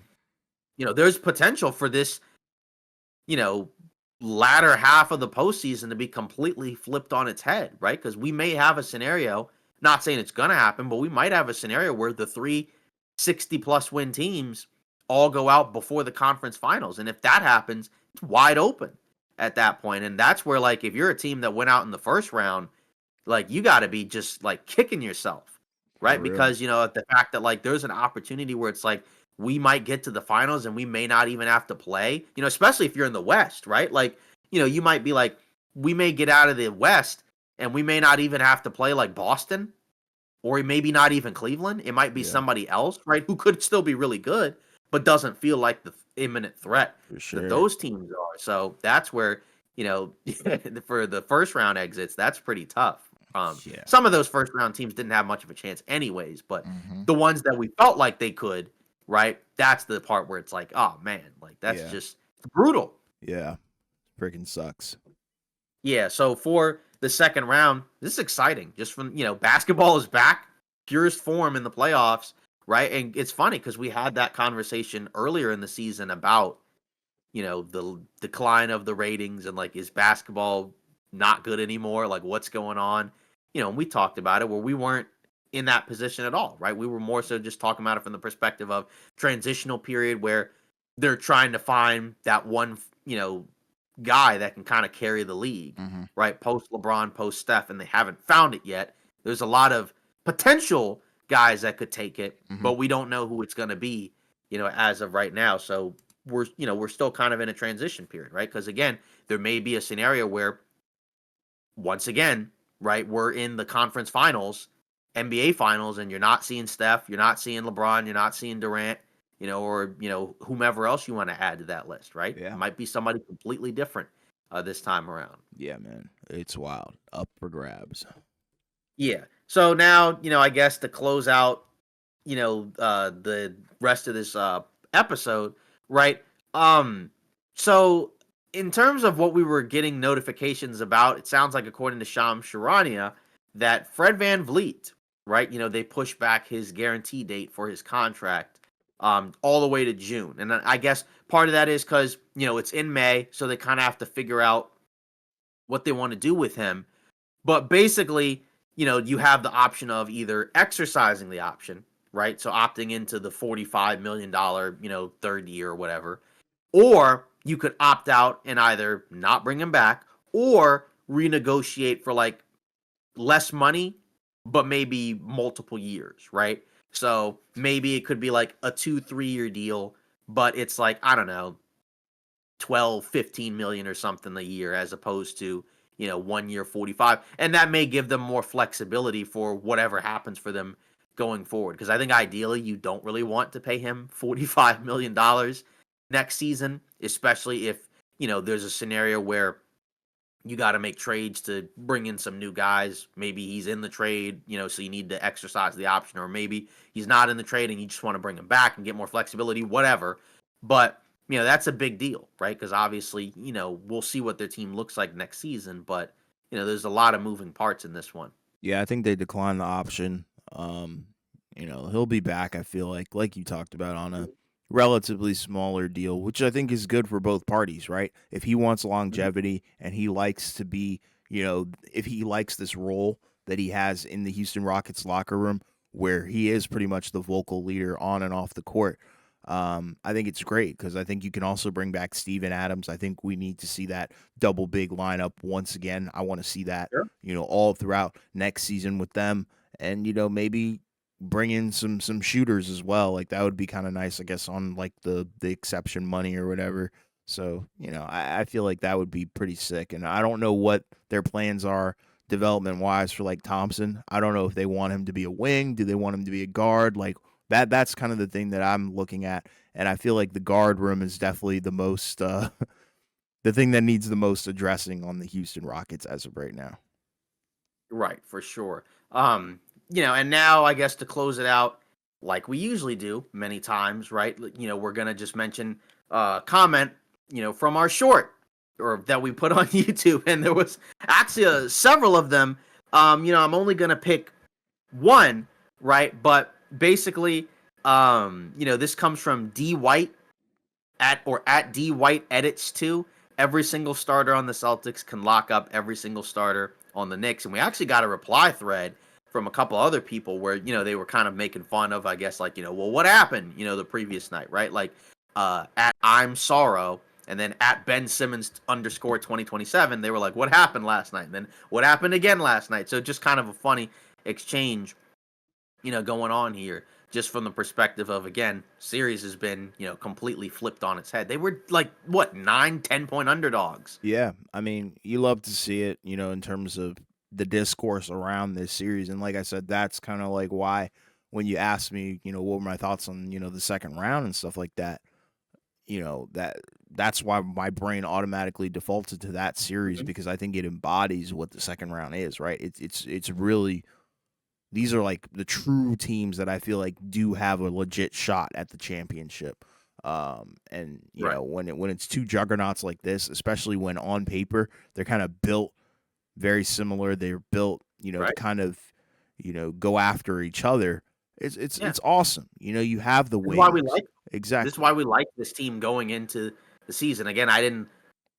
Yeah. there's potential for this, you know, latter half of the postseason to be completely flipped on its head, right? Because we may have a scenario, not saying it's going to happen, but we might have a scenario where the three 60+ win teams all go out before the conference finals. And if that happens, it's wide open at that point. And that's where, like, if you're a team that went out in the first round, like, you got to be just like kicking yourself, For right? real. Because, the fact that, like, there's an opportunity where it's like, we might get to the finals and we may not even have to play, especially if you're in the West, right? Like, you might be like, we may get out of the West and we may not even have to play like Boston or maybe not even Cleveland. It might be Yeah. somebody else, right? Who could still be really good, but doesn't feel like the imminent threat For that sure. those teams are. So that's where, you know, for the first round exits, that's pretty tough. Yeah. Some of those first round teams didn't have much of a chance, anyways, but Mm-hmm. the ones that we felt like they could, right? That's the part where it's like, oh man, like that's Yeah. just brutal. Yeah. Freaking sucks. Yeah, so for the second round, this is exciting. Just from, basketball is back, purest form in the playoffs, right? And it's funny because we had that conversation earlier in the season about, the decline of the ratings and like, is basketball not good anymore? Like, what's going on? And we talked about it where we weren't in that position at all, right? We were more so just talking about it from the perspective of transitional period where they're trying to find that one, guy that can kind of carry the league, Hmm. right? Post LeBron, post Steph, and they haven't found it yet. There's a lot of potential guys that could take it, Hmm. but we don't know who it's going to be, as of right now. So we're still kind of in a transition period, right? Because again, there may be a scenario where once again, right, we're in the conference finals, NBA finals, and you're not seeing Steph, you're not seeing LeBron, you're not seeing Durant, or whomever else you want to add to that list, right? It Yeah. might be somebody completely different this time around. Yeah, man. It's wild. Up for grabs. Yeah. So now, I guess to close out, the rest of this episode, right? So in terms of what we were getting notifications about, it sounds like according to Sham Sharania that Fred Van Vliet, right? They pushed back his guarantee date for his contract all the way to June. And I guess part of that is because, it's in May, so they kind of have to figure out what they want to do with him. But basically, you have the option of either exercising the option, right? So opting into the $45 million, third year or whatever, or you could opt out and either not bring him back or renegotiate for like less money, but maybe multiple years, right? So maybe it could be like a 2, 3 year deal, but it's like, I don't know, 12, 15 million or something a year as opposed to, 1 year 45. And that may give them more flexibility for whatever happens for them going forward. Because I think ideally you don't really want to pay him $45 million next season, especially if, there's a scenario where you got to make trades to bring in some new guys. Maybe he's in the trade, so you need to exercise the option, or maybe he's not in the trade and you just want to bring him back and get more flexibility, whatever. But, that's a big deal, right? Because obviously, we'll see what their team looks like next season, but, there's a lot of moving parts in this one. Yeah, I think they declined the option. Um, he'll be back, I feel like you talked about, on a relatively smaller deal, which I think is good for both parties, right? If he wants Mhm. longevity and he likes to be, if he likes this role that he has in the Houston Rockets locker room where he is pretty much the vocal leader on and off the court. I think it's great because I think you can also bring back Steven Adams. I think we need to see that double big lineup once again. I want to see that, Sure. all throughout next season with them, and maybe bring in some shooters as well. Like that would be kind of nice, I guess, on like the exception money or whatever. So I feel like that would be pretty sick, and I don't know what their plans are development wise for like Thompson. I don't know if they want him to be a wing. Do they want him to be a guard? Like that's kind of the thing that I'm looking at, and I feel like the guard room is definitely the most the thing that needs the most addressing on the Houston Rockets as of right now. Right, for sure. And now I guess to close it out, like we usually do many times, right? We're gonna just mention comment, from our short or that we put on YouTube, and there was actually several of them. I'm only gonna pick one, right? But basically, this comes from D White at D White edits too. Every single starter on the Celtics can lock up every single starter on the Knicks, and we actually got a reply thread from a couple other people where they were kind of making fun of, I guess, like well, what happened the previous night, right? Like at I'm Sorrow and then at Ben Simmons underscore 2027, they were like, what happened last night? And then what happened again last night? So just kind of a funny exchange going on here, just from the perspective of, again, series has been, completely flipped on its head. They were like, what, 9, 10 point underdogs. Yeah, I mean, you love to see it, in terms of the discourse around this series. And like I said, that's kind of like why when you asked me, what were my thoughts on, the second round and stuff like that, that's why my brain automatically defaulted to that series Mhm. because I think it embodies what the second round is, right? It's really these are like the true teams that I feel like do have a legit shot at the championship. And Right. when it's two juggernauts like this, especially when on paper they're kind of built very similar, they're built, to Right. kind of, go after each other. Yeah. It's awesome. You have the This is why we wings. like this is Exactly. why we like this team going into the season. Again, I didn't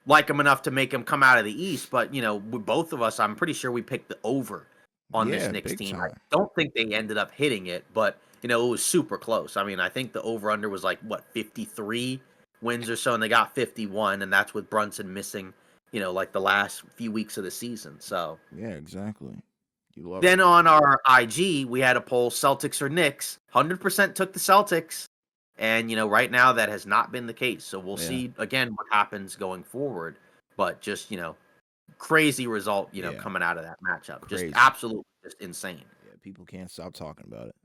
like them enough to make them come out of the East, but with both of us, I'm pretty sure we picked the over on this Yeah, Knicks big team. I time. don't think they ended up hitting it, but it was super close. I mean, I think the over under was like what 53 wins or so, and they got 51, and that's with Brunson missing, like the last few weeks of the season. So Yeah, exactly. You love then it. on our IG, we had a poll: Celtics or Knicks. 100% took the Celtics, and right now that has not been the case. So we'll Yeah. see again what happens going forward. But just crazy result, Yeah. coming out of that matchup. Just Crazy. absolutely just insane. Yeah, people can't stop talking about it.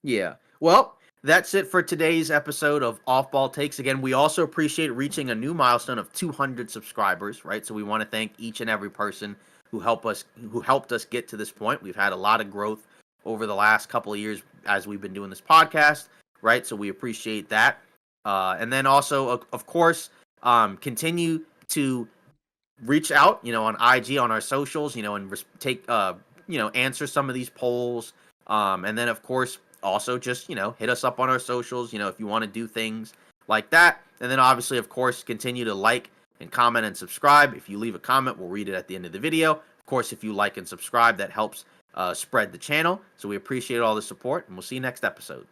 Yeah. Well, that's it for today's episode of Off Ball Takes. Again, we also appreciate reaching a new milestone of 200 subscribers, right? So we want to thank each and every person who helped us get to this point. We've had a lot of growth over the last couple of years as we've been doing this podcast, right? So we appreciate that. And then also, of course, continue to reach out, on IG, on our socials, and take, answer some of these polls. And then, of course, also just, hit us up on our socials, if you want to do things like that. And then, obviously, of course, continue to like and comment and subscribe. If you leave a comment, we'll read it at the end of the video. Of course, if you like and subscribe, that helps spread the channel. So we appreciate all the support, and we'll see you next episode.